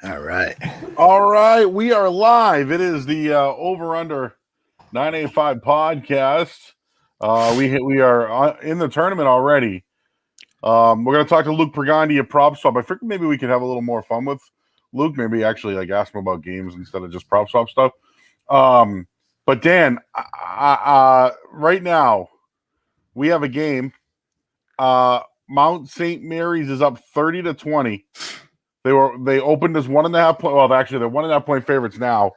All right. All right, we are live. It is the Over Under 985 podcast. We are in the tournament already. We're going to talk to Luke Pregandi of Popswap. I think maybe we could have a little more fun with Luke. Maybe actually like ask him about games instead of just Popswap stuff. But Dan, right now we have a game. Mount St. Mary's is up 30-20. They opened as 1.5 point. Well, actually, they're 1.5 point favorites now.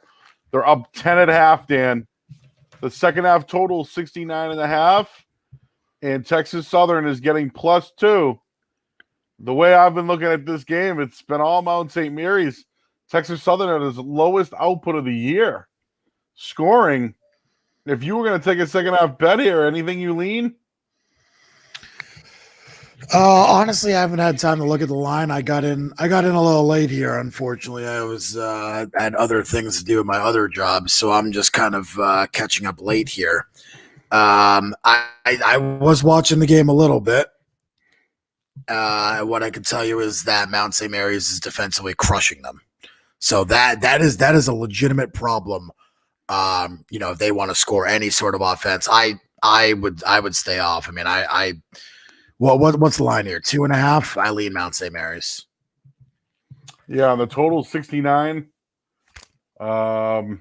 They're up 10.5, Dan. The second half total 69.5, and Texas Southern is getting +2. The way I've been looking at this game, it's been all Mount St. Mary's. Texas Southern at its lowest output of the year, scoring. If you were going to take a second half bet here, anything you lean? Honestly, I haven't had time to look at the line. I got in a little late here. Unfortunately, I was had other things to do at my other job, so I'm just kind of catching up late here. I was watching the game a little bit. What I can tell you is that Mount St. Mary's is defensively crushing them, so that is a legitimate problem. If they want to score any sort of offense, I would stay off. I mean, what's the line here? 2.5. I lean Mount St. Mary's. Yeah, the total 69. Okay.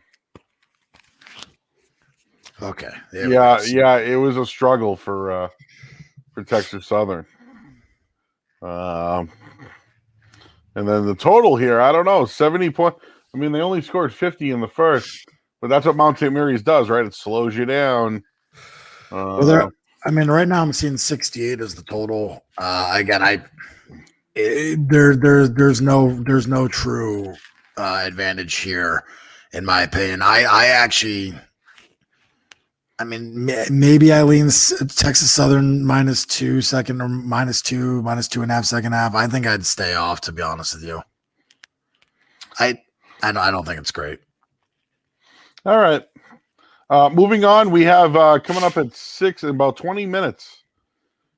Yeah, it was a struggle for Texas Southern. And then the total here, I don't know, 70 point. I mean, they only scored 50 in the first, but that's what Mount St. Mary's does, right? It slows you down. Right now I'm seeing 68 as the total. Again, there's no true advantage here, in my opinion. Maybe I lean Texas Southern -2 second, or -2.5 second half. I think I'd stay off, to be honest with you. I don't think it's great. All right. Moving on, we have coming up at 6 in about 20 minutes.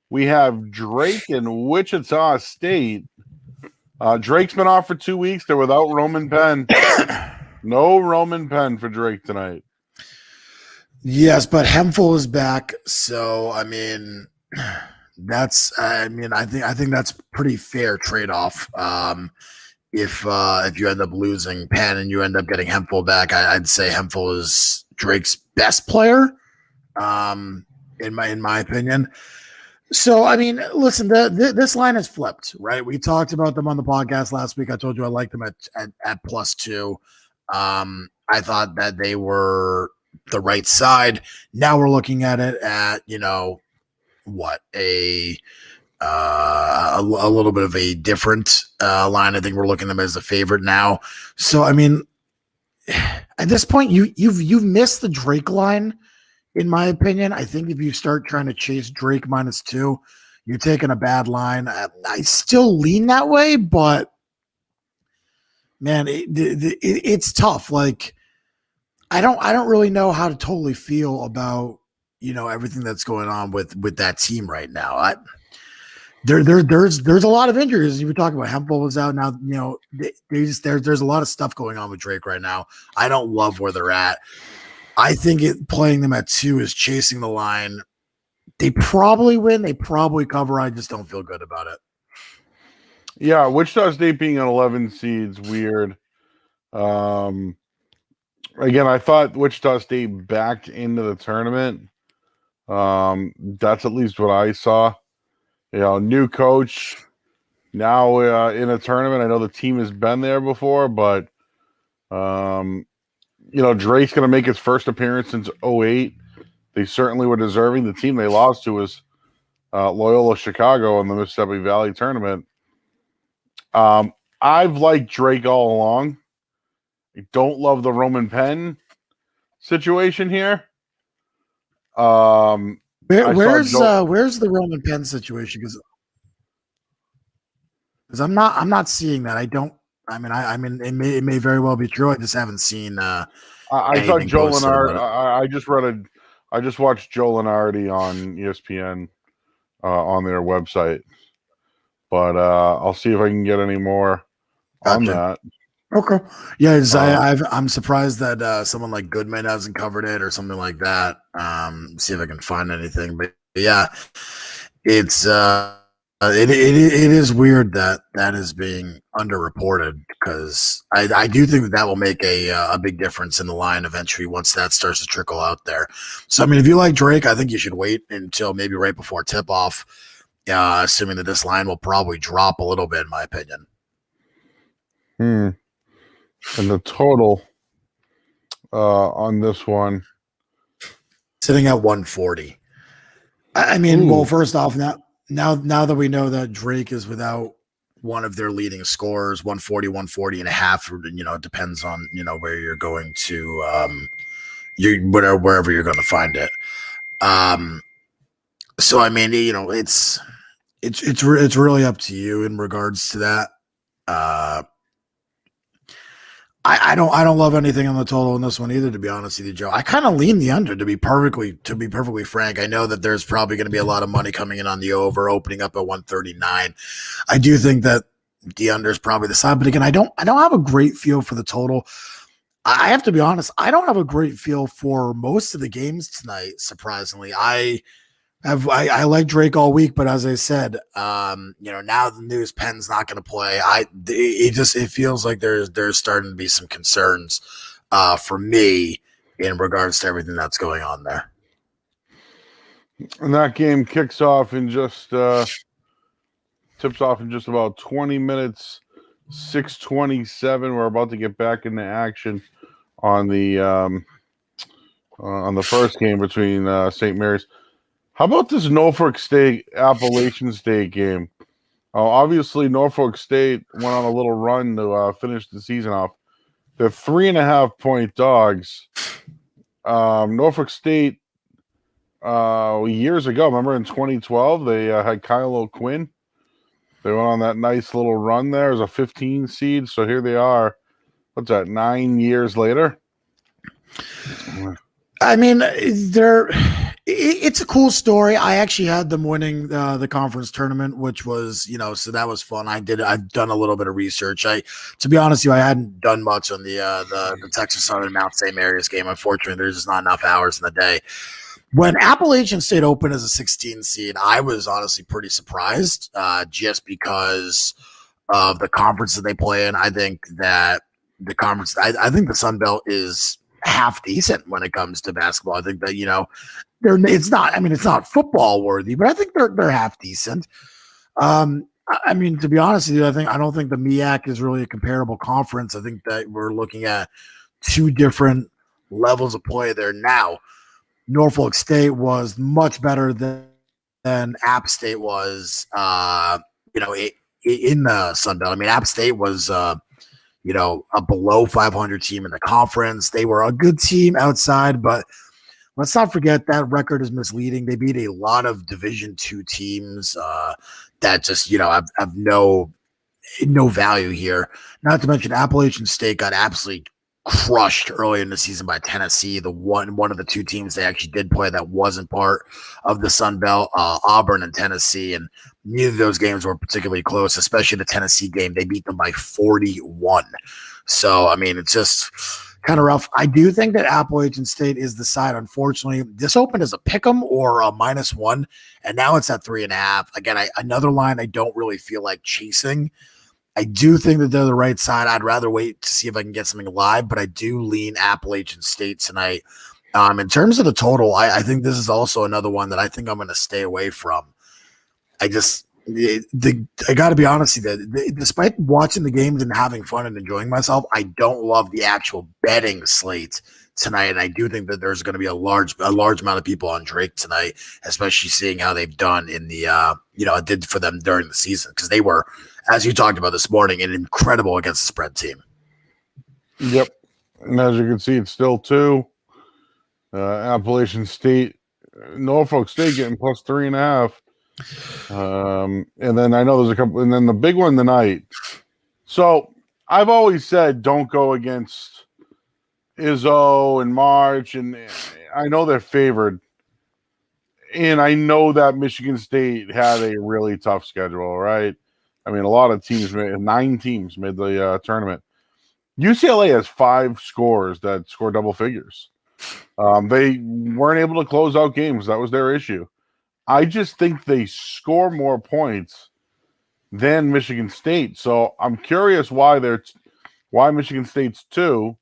We have Drake and Wichita State. Drake's been off for 2 weeks. They're without Roman Penn. No Roman Penn for Drake tonight. Yes, but Hemphill is back, so I think that's pretty fair trade-off. If you end up losing Penn and you end up getting Hemphill back, I'd say Hemphill is Drake's best player, in my opinion. So, I mean, listen, this line is flipped, right? We talked about them on the podcast last week. I told you I liked them at +2. I thought that they were the right side. Now we're looking at it at, a little bit of a different line. I think we're looking at them as a favorite now. So, I mean, at this point, you've missed the Drake line, in my opinion. I think if you start trying to chase Drake -2, you're taking a bad line. I still lean that way, but man, it's tough. Like, I don't really know how to totally feel about everything that's going on with that team right now. There's a lot of injuries. You were talking about Hemphill was out now. There's a lot of stuff going on with Drake right now. I don't love where they're at. I think playing them at 2 is chasing the line. They probably win. They probably cover. I just don't feel good about it. Yeah, Wichita State being an 11 seed's weird. Again, I thought Wichita State backed into the tournament. That's at least what I saw. New coach now in a tournament. I know the team has been there before, but Drake's going to make his first appearance since 2008. They certainly were deserving. The team they lost to was Loyola Chicago in the Mississippi Valley tournament. I've liked Drake all along. I don't love the Roman Penn situation here. Where's the Roman Penn situation? Because I'm not seeing that. It may very well be true. I just haven't seen. I thought Joe Lenardi. I just watched Joe Lenardi on ESPN on their website, but I'll see if I can get any more on that. Okay. Yeah, Uh, I'm surprised that someone like Goodman hasn't covered it or something like that. See if I can find anything. But yeah, it's it is weird that that is being underreported because I do think that that will make a big difference in the line of entry once that starts to trickle out there. So I mean, if you like Drake, I think you should wait until maybe right before tip off. Assuming that this line will probably drop a little bit, in my opinion. and the total on this one. Sitting at 140. I mean, well, Ooh, first off, now that we know that Drake is without one of their leading scorers, 140, 140 and a half, it depends on, where you're going to wherever you're going to find it. Um, so I mean, it's really up to you in regards to that. Uh, I don't love anything on the total in this one either, to be honest with you, Joe. I kind of lean the under to be perfectly frank. I know that there's probably going to be a lot of money coming in on the over, opening up at 139. I do think that the under is probably the side, but again, I don't have a great feel for the total. I have to be honest, I don't have a great feel for most of the games tonight. Surprisingly, I like Drake all week, but as I said, now the news Penn's not going to play. It feels like there's starting to be some concerns for me in regards to everything that's going on there. and that game kicks off in just tips off in just about 20 minutes. 6:27. We're about to get back into action on the first game between St. Mary's. How about this Norfolk State Appalachian State game? Obviously, Norfolk State went on a little run to finish the season off. They're 3.5-point dogs. Norfolk State, years ago, remember in 2012, they had Kyle O'Quinn. They went on that nice little run there as a 15 seed. So here they are. What's that, 9 years later? I mean, it's a cool story. I actually had them winning the conference tournament, which was, so that was fun. I've done a little bit of research. To be honest with you, I hadn't done much on the Texas Southern Mount St. Mary's game. Unfortunately, there's just not enough hours in the day. When Appalachian State opened as a 16 seed, I was honestly pretty surprised, just because of the conference that they play in. I think that I think the Sun Belt is half decent when it comes to basketball. I think that it's not football worthy, but I think they're half decent. I mean, to be honest with you, I don't think the MEAC is really a comparable conference. I think that we're looking at two different levels of play there. Now, Norfolk State was much better than App State was. In the Sun Belt. I mean, App State was a below 500 team in the conference. They were a good team outside, but let's not forget that record is misleading. They beat a lot of Division II teams that just have no value here. Not to mention Appalachian State got absolutely crushed early in the season by Tennessee. The one of the two teams they actually did play that wasn't part of the Sun Belt, Auburn and Tennessee, and neither of those games were particularly close. Especially the Tennessee game, they beat them by 41. So I mean, it's just kind of rough. I do think that Appalachian State is the side. Unfortunately, this opened as a pick'em or a -1, and now it's at 3.5. Again, another line I don't really feel like chasing. I do think that they're the right side. I'd rather wait to see if I can get something live, but I do lean Appalachian State tonight. In terms of the total, I think this is also another one that I think I'm going to stay away from. I got to be honest with you, despite watching the games and having fun and enjoying myself, I don't love the actual betting slate tonight. And I do think that there's going to be a large amount of people on Drake tonight, especially seeing how they've done in the, it did for them during the season, because they were, as you talked about this morning, an incredible against the spread team. Yep. And as you can see, it's still 2. Appalachian State, Norfolk State getting plus 3.5. And then I know there's a couple, and then the big one tonight. So I've always said don't go against Izzo and March, and I know they're favored. And I know that Michigan State had a really tough schedule, right? I mean, a lot of teams 9 teams made the tournament. UCLA has 5 scores that score double figures. They weren't able to close out games. That was their issue. I just think they score more points than Michigan State. So I'm curious why Michigan State's 2.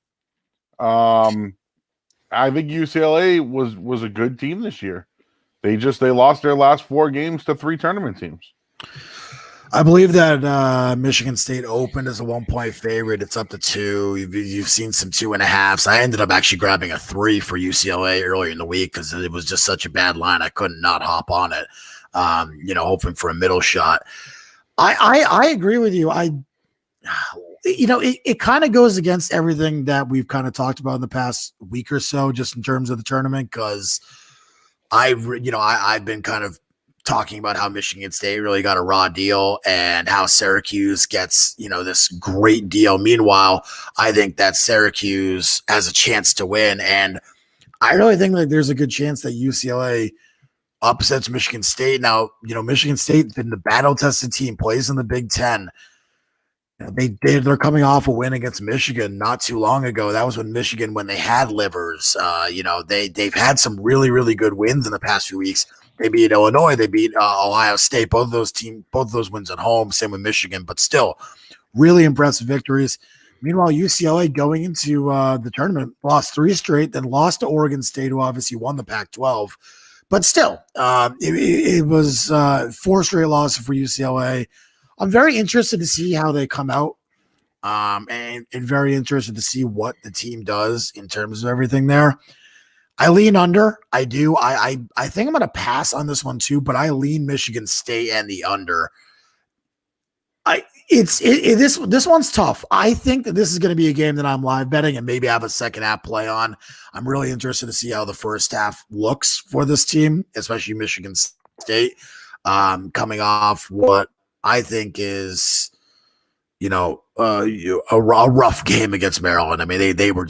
I think UCLA was a good team this year. They lost their last 4 games to 3 tournament teams. I believe that Michigan State opened as a 1-point favorite. It's up to 2. You've seen some 2.5s. I ended up actually grabbing a 3 for UCLA earlier in the week because it was just such a bad line. I couldn't not hop on it. Hoping for a middle shot. I agree with you. It kind of goes against everything that we've kind of talked about in the past week or so, just in terms of the tournament, because I've been kind of talking about how Michigan State really got a raw deal and how Syracuse gets, this great deal. Meanwhile, I think that Syracuse has a chance to win. And I really think like there's a good chance that UCLA upsets Michigan State. Now, Michigan State's been the battle-tested team, plays in the Big Ten. They're coming off a win against Michigan not too long ago. That was when they had livers. They've had some really, really good wins in the past few weeks. They beat Illinois. They beat Ohio State. Both of those wins at home. Same with Michigan, but still, really impressive victories. Meanwhile, UCLA going into the tournament lost 3 straight, then lost to Oregon State, who obviously won the Pac-12. But still, it was 4 straight losses for UCLA. I'm very interested to see how they come out, and very interested to see what the team does in terms of everything there. I lean under. I do. I think I'm going to pass on this one too, but I lean Michigan State and the under. This one's tough. I think that this is going to be a game that I'm live betting and maybe have a second half play on. I'm really interested to see how the first half looks for this team, especially Michigan State, coming off what I think is, a rough game against Maryland. I mean, they were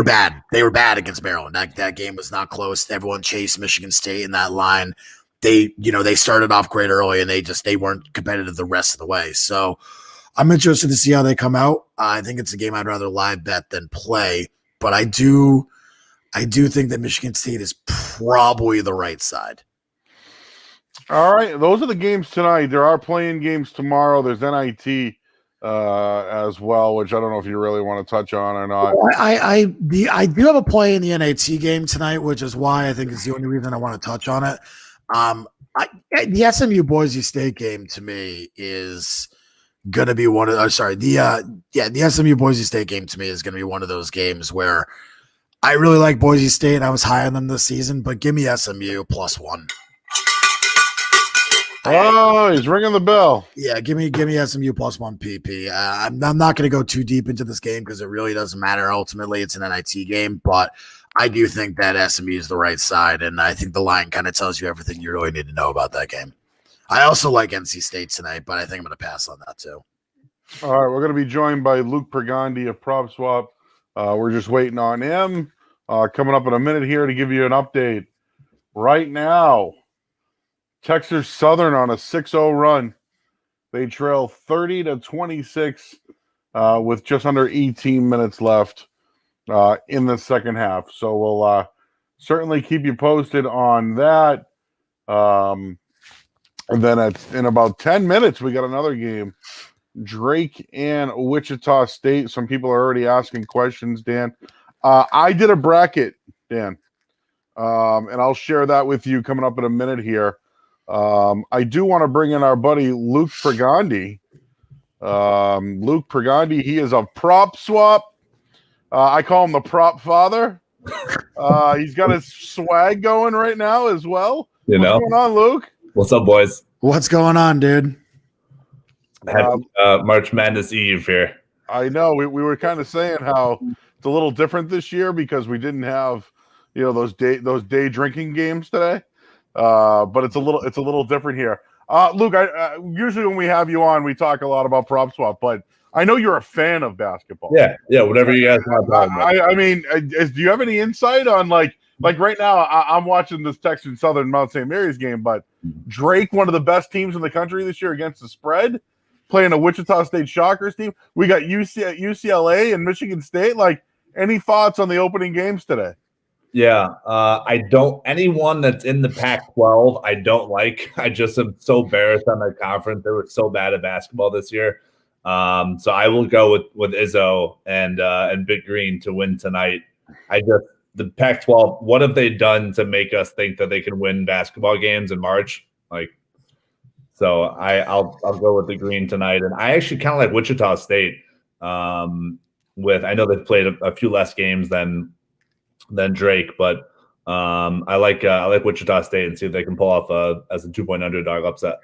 bad. They were bad against Maryland. That game was not close. Everyone chased Michigan State in that line. They started off great early and they weren't competitive the rest of the way. So I'm interested to see how they come out. I think it's a game I'd rather live bet than play, but I do think that Michigan State is probably the right side. All right, those are the games tonight. There are playing games tomorrow. There's NIT as well, which I don't know if you really want to touch on or not. I do have a play in the NIT game tonight, which is why I think it's the only reason I want to touch on it. The SMU Boise State game to me is going to be one of the SMU Boise State game to me is going to be one of those games where I really like Boise State. I was high on them this season, but give me SMU +1. Oh, he's ringing the bell. Yeah, give me SMU +1 PP. I'm not going to go too deep into this game because it really doesn't matter. Ultimately, it's an NIT game, but I do think that SMU is the right side, and I think the line kind of tells you everything you really need to know about that game. I also like NC State tonight, but I think I'm going to pass on that too. All right, we're going to be joined by Luke Pergandi of Popswap. We're just waiting on him. Coming up in a minute here to give you an update. Right now, Texas Southern on a 6-0 run. They trail 30-26 with just under 18 minutes left in the second half. So we'll certainly keep you posted on that. And then in about 10 minutes, we got another game. Drake and Wichita State. Some people are already asking questions, Dan. I did a bracket, Dan, and I'll share that with you coming up in a minute here. I do want to bring in our buddy Luke Pergandi. Luke Pergandi, he is a Popswap. I call him the prop father. He's got his swag going right now as well. What's going on, Luke? What's up, boys? What's going on, dude? Happy March Madness Eve here. I know we were kind of saying how it's a little different this year because we didn't have those day drinking games today. But it's a little different here. Luke, I usually when we have you on, we talk a lot about Popswap, but I know you're a fan of basketball. Yeah, whatever you guys want to talk about. I mean, do you have any insight on like right now? I'm watching this Texas Southern Mount St. Mary's game, but Drake, one of the best teams in the country this year against the spread, playing a Wichita State Shockers team. We got UCLA and Michigan State. Like, any thoughts on the opening games today? Yeah, I don't. Anyone that's in the Pac-12, I don't like. I just am so embarrassed on my conference. They were so bad at basketball this year. So I will go with Izzo and Big Green to win tonight. The Pac-12. What have they done to make us think that they can win basketball games in March? So I'll go with the Green tonight, and I actually kind of like Wichita State. I know they've played a few less games than Drake, but I like Wichita State and see if they can pull off as a 2-point underdog upset.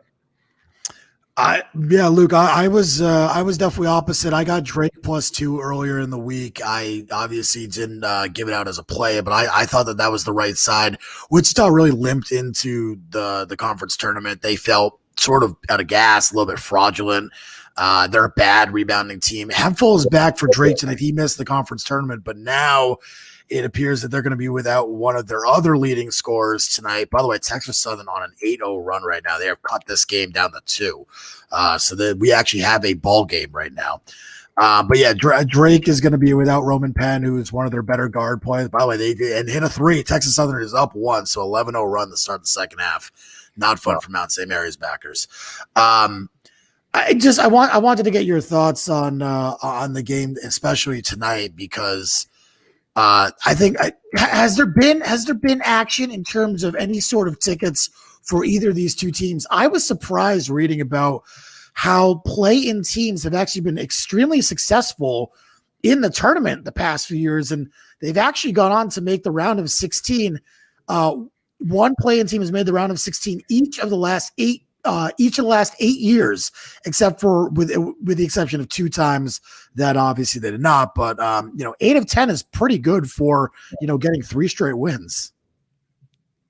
Luke, I was definitely opposite. I got Drake +2 earlier in the week. I obviously didn't give it out as a play, but I thought that was the right side. Wichita really limped into the conference tournament. They felt sort of out of gas, a little bit fraudulent. They're a bad rebounding team. Hemphill is back for Drake tonight. He missed the conference tournament, but now it appears that they're going to be without one of their other leading scorers tonight. By the way, Texas Southern on an 8-0 run right now. They have cut this game down to 2. So that we actually have a ball game right now. But yeah, Drake is going to be without Roman Penn, who is one of their better guard players. By the way, they hit a 3. Texas Southern is up 1, so 11-0 run to start the second half. Not fun for Mount St. Mary's backers. I wanted to get your thoughts on the game, especially tonight, because I think has there been action in terms of any sort of tickets for either of these two teams? I was surprised reading about how play-in teams have actually been extremely successful in the tournament the past few years, and they've actually gone on to make the round of 16. One play-in team has made the round of 16 each of the last 8 years, except for with the exception of 2 times that obviously they did not. But 8 of 10 is pretty good for getting 3 straight wins.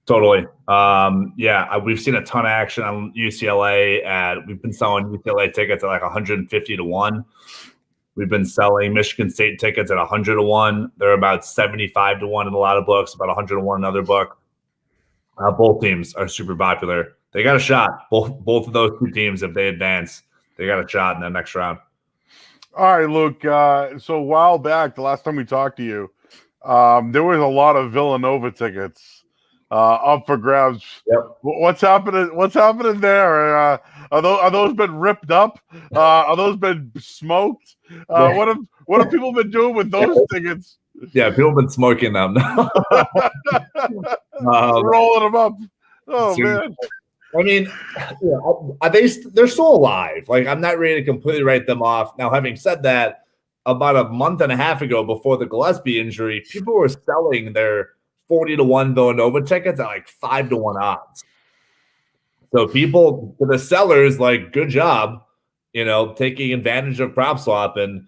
Totally. We've seen a ton of action on UCLA. We've been selling UCLA tickets at like 150 to 1. We've been selling Michigan State tickets at 100 to 1. They're about 75 to 1 in a lot of books, about 100 to 1 in another book. Both teams are super popular. They got a shot. Both of those two teams, if they advance, they got a shot in the next round. All right, Luke. So a while back, the last time we talked to you, there was a lot of Villanova tickets up for grabs. Yep. What's happening there? Are those been ripped up? Are those been smoked? What have people been doing with those tickets? Yeah, people have been smoking them. Rolling them up. Oh, man. I mean, they're still alive. Like, I'm not ready to completely write them off. Now, having said that, about a month and a half ago, before the Gillespie injury, people were selling their 40 to 1 Villanova tickets at like 5 to 1 odds. So people, to the sellers, like, good job, taking advantage of Popswap and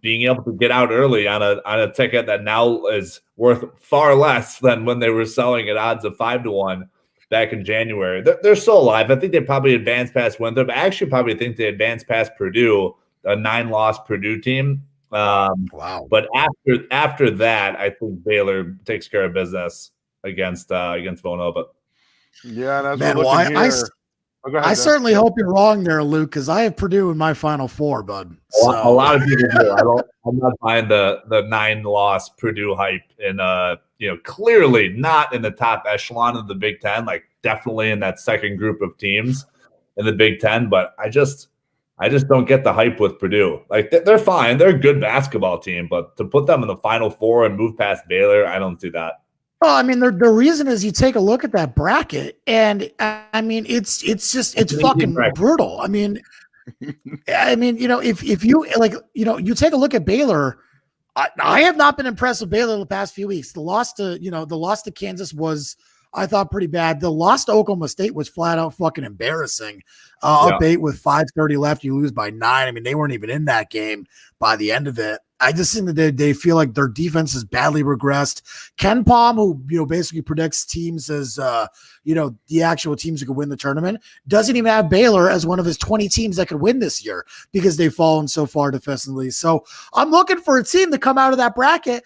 being able to get out early on a ticket that now is worth far less than when they were selling at odds of 5 to 1 back in January. They're still alive. I think they probably advanced past Winthrop. I actually probably think they advanced past Purdue, a 9-loss Purdue team. Wow. But after that, I think Baylor takes care of business against Villanova. Yeah, that's man. I certainly hope you're wrong there, Luke, because I have Purdue in my Final Four, bud. So. A lot of people do. I'm not buying the 9-loss Purdue hype, and clearly not in the top echelon of the Big Ten, like definitely in that second group of teams in the Big Ten. But I just don't get the hype with Purdue. Like, they're fine, they're a good basketball team, but to put them in the Final Four and move past Baylor, I don't see that. Well, I mean, the reason is you take a look at that bracket, and I mean, it's fucking brutal. I mean, if you you take a look at Baylor, I have not been impressed with Baylor the past few weeks. The loss to Kansas was, I thought, pretty bad. The loss to Oklahoma State was flat out fucking embarrassing. Up 8 with 5:30 left, you lose by 9. I mean, they weren't even in that game by the end of it. I just think that they feel like their defense has badly regressed. Ken Palm, who basically predicts teams as the actual teams that could win the tournament, doesn't even have Baylor as one of his 20 teams that could win this year because they've fallen so far defensively. So I'm looking for a team to come out of that bracket.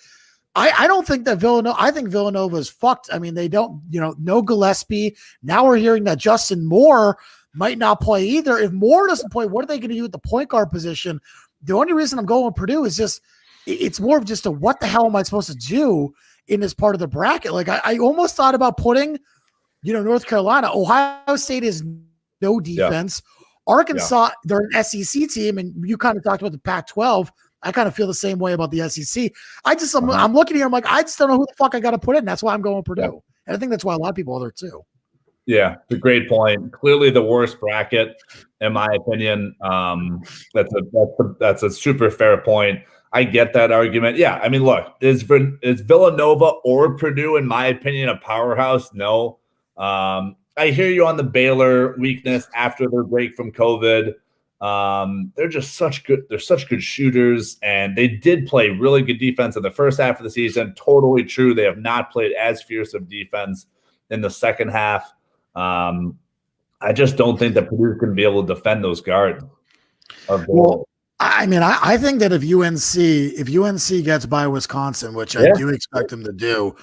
I don't think that Villanova. I think Villanova is fucked. I mean, they don't. No Gillespie. Now we're hearing that Justin Moore might not play either. If Moore doesn't play, what are they going to do at the point guard position? The only reason I'm going with Purdue is just it's more of just a what the hell am I supposed to do in this part of the bracket? Like I almost thought about putting, North Carolina. Ohio State is no defense. Yeah. Arkansas, they're an SEC team, and you kind of talked about the Pac-12. I kind of feel the same way about the SEC. I'm looking here. I'm like, I just don't know who the fuck I got to put in. That's why I'm going with Purdue. Yeah. And I think that's why a lot of people are there too. Yeah, it's a great point. Clearly the worst bracket, in my opinion. That's a super fair point. I get that argument. Yeah, I mean, look, is Villanova or Purdue, in my opinion, a powerhouse? No. I hear you on the Baylor weakness after their break from COVID. They're just such good shooters, and they did play really good defense in the first half of the season. Totally true. They have not played as fierce of defense in the second half. I just don't think that Purdue's going to be able to defend those guards. Well, I mean, I think that if UNC gets by Wisconsin, which I do expect them to do,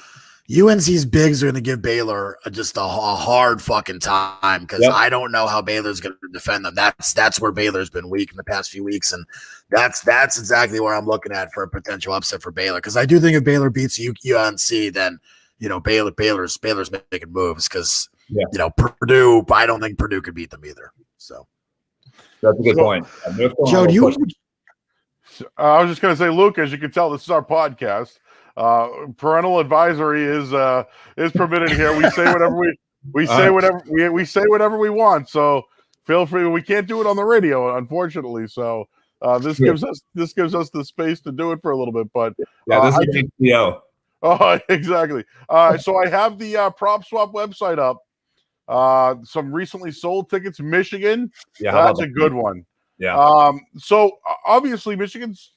UNC's bigs are going to give Baylor just a hard fucking time because I don't know how Baylor's going to defend them. That's where Baylor's been weak in the past few weeks, and that's exactly where I'm looking at for a potential upset for Baylor, because I do think if Baylor beats UNC, then Baylor's making moves because Purdue. I don't think Purdue could beat them either. So that's a good point. Joe, do you? I was just going to say, Luke, as you can tell, this is our podcast. Parental advisory is permitted here. We say whatever we say whatever we want. So feel free. We can't do it on the radio, unfortunately. So this gives us the space to do it for a little bit. But this is HBO. Oh, exactly. So I have the Popswap website up. Some recently sold tickets. Michigan. Yeah, that's a good one. Yeah. So obviously Michigan's.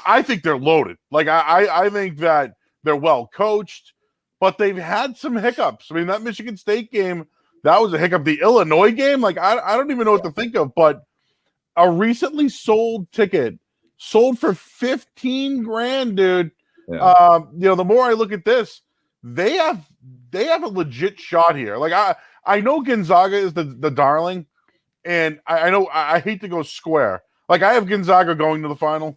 I think they're loaded. Like I think that they're well coached, but they've had some hiccups. I mean, that Michigan State game, that was a hiccup. The Illinois game, like I don't even know what to think of. But a recently sold ticket sold for $15,000, dude. Yeah. The more I look at this, they have a legit shot here. Like I know Gonzaga is the darling, and I know I hate to go square. Like I have Gonzaga going to the final.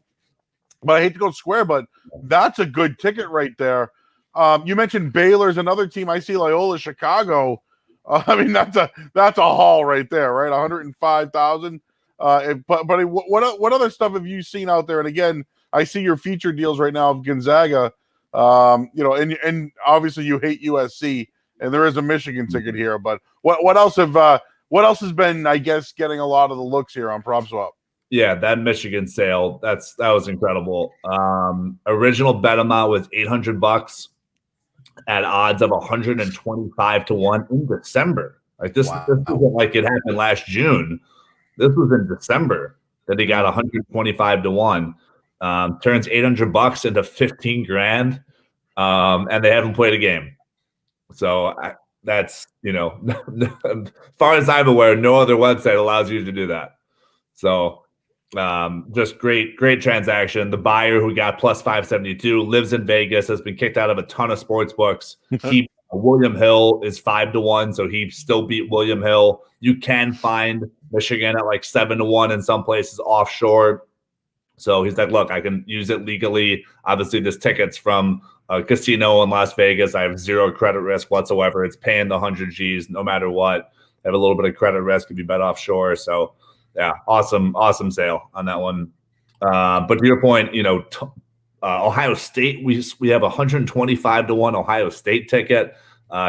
But I hate to go square, but that's a good ticket right there. You mentioned Baylor's another team. I see Loyola Chicago. I mean, that's a haul right there, right? 105,000. But what other stuff have you seen out there? And again, I see your feature deals right now of Gonzaga. And obviously you hate USC, and there is a Michigan ticket here. But what else has been, I guess, getting a lot of the looks here on PropSwap? Yeah, that Michigan sale, that was incredible. Original bet amount was $800 at odds of 125 to 1 in December. Like this isn't like it happened last June. This was in December that he got 125 to 1. Turns $800 into $15,000, and they haven't played a game. So that's as far as I'm aware, no other website allows you to do that. So. Just great transaction. The buyer who got plus 572 lives in Vegas, has been kicked out of a ton of sports books. William Hill is 5 to 1, so he still beat William Hill. You can find Michigan at like 7 to 1 in some places offshore. So he's like, look, I can use it legally. Obviously, this ticket's from a casino in Las Vegas. I have zero credit risk whatsoever. It's paying the 100 G's no matter what. I have a little bit of credit risk if you bet offshore. So yeah, awesome sale on that one. But to your point, Ohio State, we have 125 to 1 Ohio State ticket.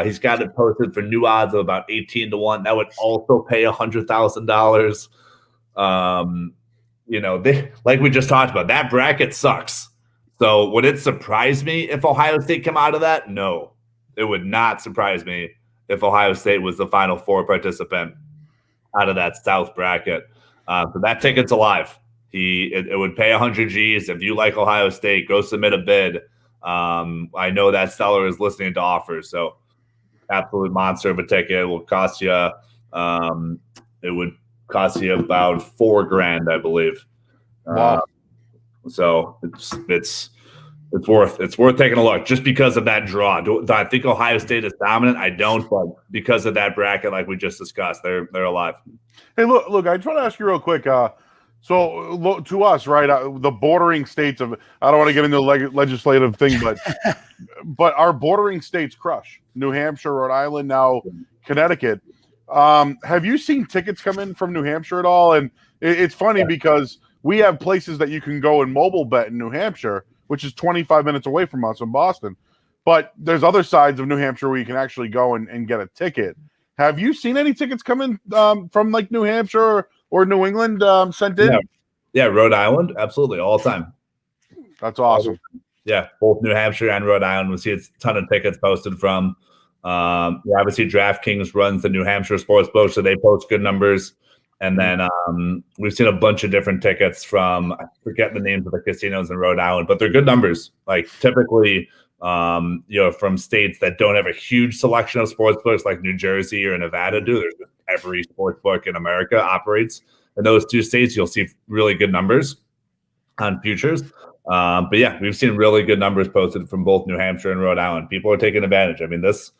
He's got it posted for new odds of about 18 to 1. That would also pay $100,000. They, like we just talked about, that bracket sucks. So would it surprise me if Ohio State came out of that? No, it would not surprise me if Ohio State was the Final Four participant out of that South bracket. So that ticket's alive. It would pay 100 G's. If you like Ohio State, go submit a bid. I know that seller is listening to offers, so absolute monster of a ticket. It will cost you. It would cost you about $4,000, I believe. Wow. So it's It's worth taking a look just because of that draw. Do I think Ohio State is dominant? I don't, but because of that bracket, like we just discussed, they're alive. Hey, look! I just want to ask you real quick. So to us, right, the bordering states of I don't want to get into the legislative thing, but our bordering states crush New Hampshire, Rhode Island, now Connecticut. Have you seen tickets come in from New Hampshire at all? And it's funny because we have places that you can go and mobile bet in New Hampshire, which is 25 minutes away from us in Boston. But there's other sides of New Hampshire where you can actually go and get a ticket. Have you seen any tickets come in from like New Hampshire or New England sent in? Yeah, Rhode Island, absolutely, all the time. That's awesome. Yeah, both New Hampshire and Rhode Island. We see a ton of tickets posted from. Obviously, DraftKings runs the New Hampshire Sportsbook, so they post good numbers. And then we've seen a bunch of different tickets from, I forget the names of the casinos in Rhode Island, but they're good numbers. Like typically, from states that don't have a huge selection of sportsbooks like New Jersey or Nevada do. There's every sportsbook in America operates in those two states. You'll see really good numbers on futures. But yeah, we've seen really good numbers posted from both New Hampshire and Rhode Island. People are taking advantage. I mean, this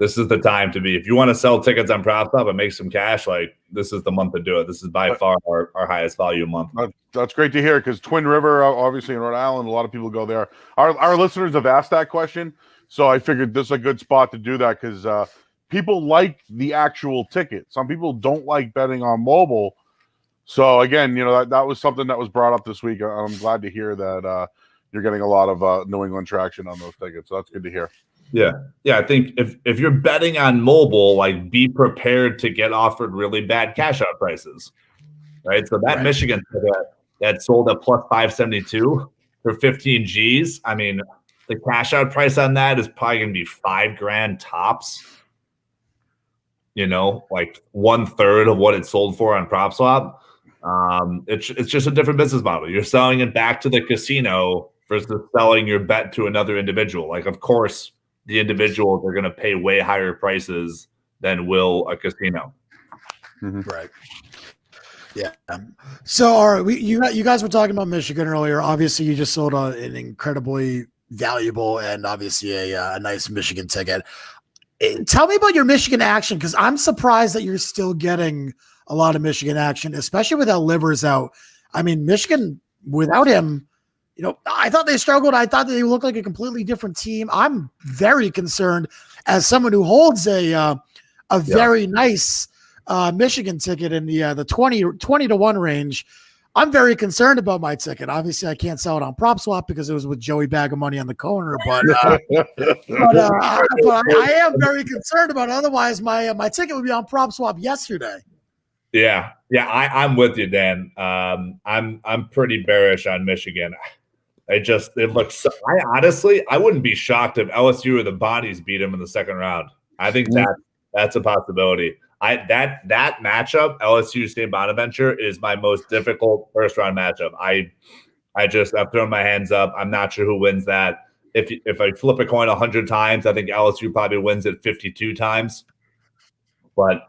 is the time to be. If you want to sell tickets on PropSwap and make some cash, like this is the month to do it. This is by far our highest volume month. That's great to hear because Twin River, obviously in Rhode Island, a lot of people go there. Our listeners have asked that question, so I figured this is a good spot to do that because people like the actual ticket. Some people don't like betting on mobile. So again, that was something that was brought up this week. I'm glad to hear that you're getting a lot of New England traction on those tickets. So that's good to hear. Yeah. I think if you're betting on mobile, like be prepared to get offered really bad cash out prices, right? So that Michigan ticket that sold at plus 572 for 15 G's. I mean, the cash out price on that is probably going to be $5,000 tops. Like 1/3 of what it sold for on PropSwap. It's just a different business model. You're selling it back to the casino versus selling your bet to another individual. Like, of course, the individuals are going to pay way higher prices than will a casino. Mm-hmm. Right. Yeah. So, all right, you guys were talking about Michigan earlier. Obviously, you just sold an incredibly valuable and obviously a nice Michigan ticket. Tell me about your Michigan action because I'm surprised that you're still getting a lot of Michigan action, especially without Livers out. I mean, Michigan without him, I thought they struggled. I thought they looked like a completely different team. I'm very concerned as someone who holds a very nice Michigan ticket in the 20 to 1 range. I'm very concerned about my ticket. Obviously, I can't sell it on PropSwap because it was with Joey Bag of Money on the corner. But I am very concerned about it. Otherwise, my ticket would be on PropSwap yesterday. Yeah, I'm with you, Dan. I'm pretty bearish on Michigan. It looks. I wouldn't be shocked if LSU or the Bonnies beat him in the second round. I think that's a possibility. That matchup, LSU State Bonaventure, is my most difficult first round matchup. I've thrown my hands up. I'm not sure who wins that. If I flip a coin 100 times, I think LSU probably wins it 52 times. But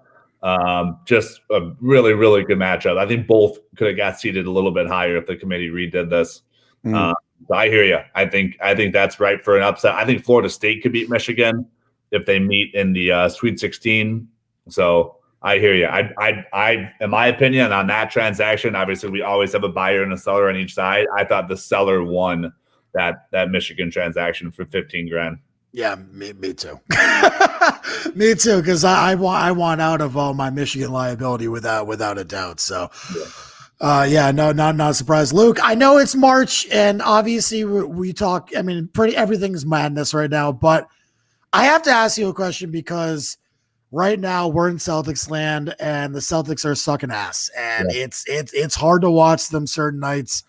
just a really, really good matchup. I think both could have got seated a little bit higher if the committee redid this. So I hear you. I think that's right for an upset. I think Florida State could beat Michigan if they meet in the Sweet 16. So I hear you. I, in my opinion, on that transaction, obviously we always have a buyer and a seller on each side. I thought the seller won that Michigan transaction for $15,000. Yeah, me too. Me too, because I want out of all my Michigan liability without a doubt. So. Not surprised. Luke, I know it's March and obviously we talk, I mean, everything's madness right now, but I have to ask you a question because right now we're in Celtics land and the Celtics are sucking ass and it's hard to watch them certain nights.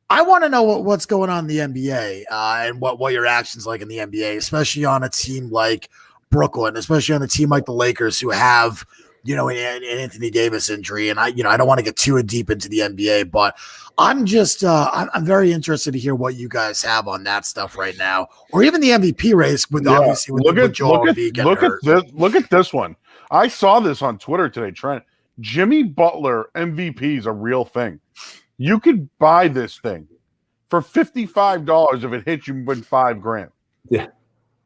I want to know what's going on in the NBA and what your action's like in the NBA, especially on a team like Brooklyn, especially on a team like the Lakers who have an Anthony Davis injury. And I don't want to get too deep into the NBA, but I'm just, I'm very interested to hear what you guys have on that stuff right now, or even the MVP race with obviously with Joel Embiid getting hurt. Look at this one. I saw this on Twitter today, Trent. Jimmy Butler MVP is a real thing. You could buy this thing. for $55 if it hits you with $5,000. Yeah.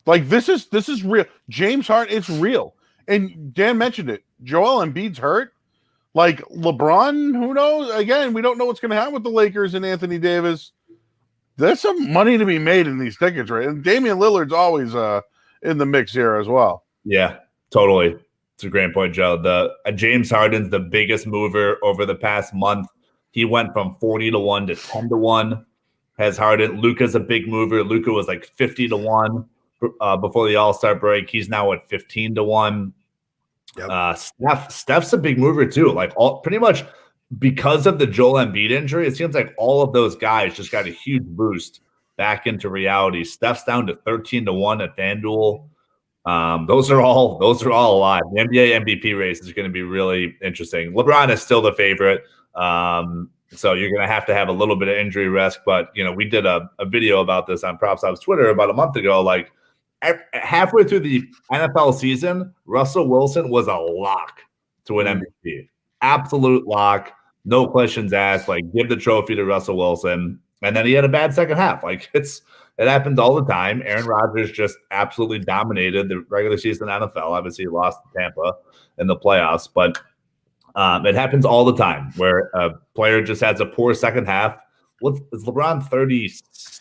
Like this is real. James Harden, it's real. And Dan mentioned it. Joel Embiid's hurt. Like LeBron, who knows? Again, we don't know what's going to happen with the Lakers and Anthony Davis. There's some money to be made in these tickets, right? And Damian Lillard's always in the mix here as well. Yeah, totally. It's a great point, Joe. The James Harden's the biggest mover over the past month. He went from 40-1 to 10-1. Has Harden. Luka's a big mover. Luka was like 50-1 before the All-Star break. He's now at 15-1. Yep. Steph's a big mover too. Like pretty much because of the Joel Embiid injury, it seems like all of those guys just got a huge boost back into reality. Steph's down to 13-1 at FanDuel. Those are all alive. The NBA MVP race is going to be really interesting. LeBron is still the favorite. So you're going to have a little bit of injury risk, but we did a video about this on Popswap's Twitter about a month ago. Like halfway through the NFL season, Russell Wilson was a lock to win MVP. Absolute lock. No questions asked. Like, give the trophy to Russell Wilson. And then he had a bad second half. Like, it happens all the time. Aaron Rodgers just absolutely dominated the regular season NFL. Obviously, he lost to Tampa in the playoffs. But it happens all the time where a player just has a poor second half. Is LeBron 36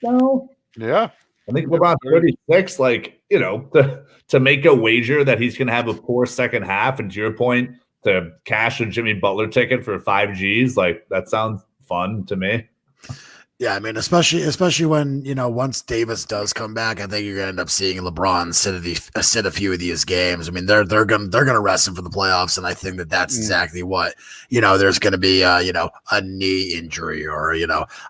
now? Yeah. I think LeBron's 36. Like, to make a wager that he's going to have a poor second half, and to your point, to cash a Jimmy Butler ticket for 5 Gs, like that sounds fun to me. Yeah, I mean, especially when once Davis does come back, I think you're gonna end up seeing LeBron sit a few of these games. I mean, they're gonna rest him for the playoffs, and I think that's exactly what there's gonna be a knee injury or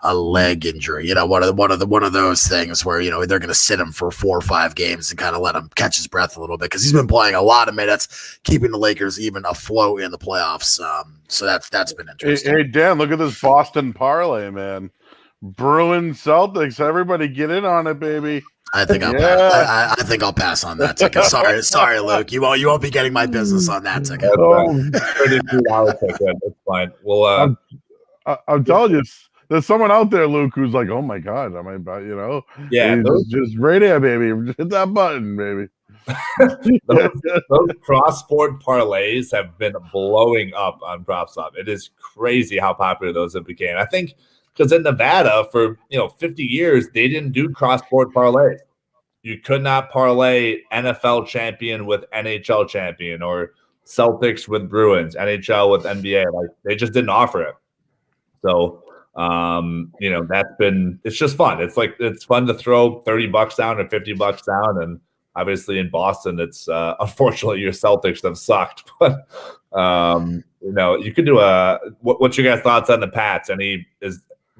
a leg injury, one of those things where they're gonna sit him for 4 or 5 games and kind of let him catch his breath a little bit because he's been playing a lot of minutes, keeping the Lakers even afloat in the playoffs. So that's been interesting. Hey Dan, look at this Boston parlay, man. Bruins, Celtics, everybody get in on it, baby. I think I'll pass on that ticket. Sorry, Luke. You won't be getting my business on that ticket. $32 ticket. That's fine. Well, I'm telling you, there's someone out there, Luke, who's like, "Oh my god, I might buy." Yeah, just right there, baby. Hit that button, baby. those cross-sport parlays have been blowing up on PropSwap. It is crazy how popular those have become. I think. Because in Nevada, for 50 years, they didn't do cross-sport parlays. You could not parlay NFL champion with NHL champion or Celtics with Bruins, NHL with NBA. Like they just didn't offer it. So, it's just fun. It's fun to throw $30 down or $50 down, and obviously in Boston, it's unfortunately your Celtics have sucked. But you could do what's your guys' thoughts on the Pats?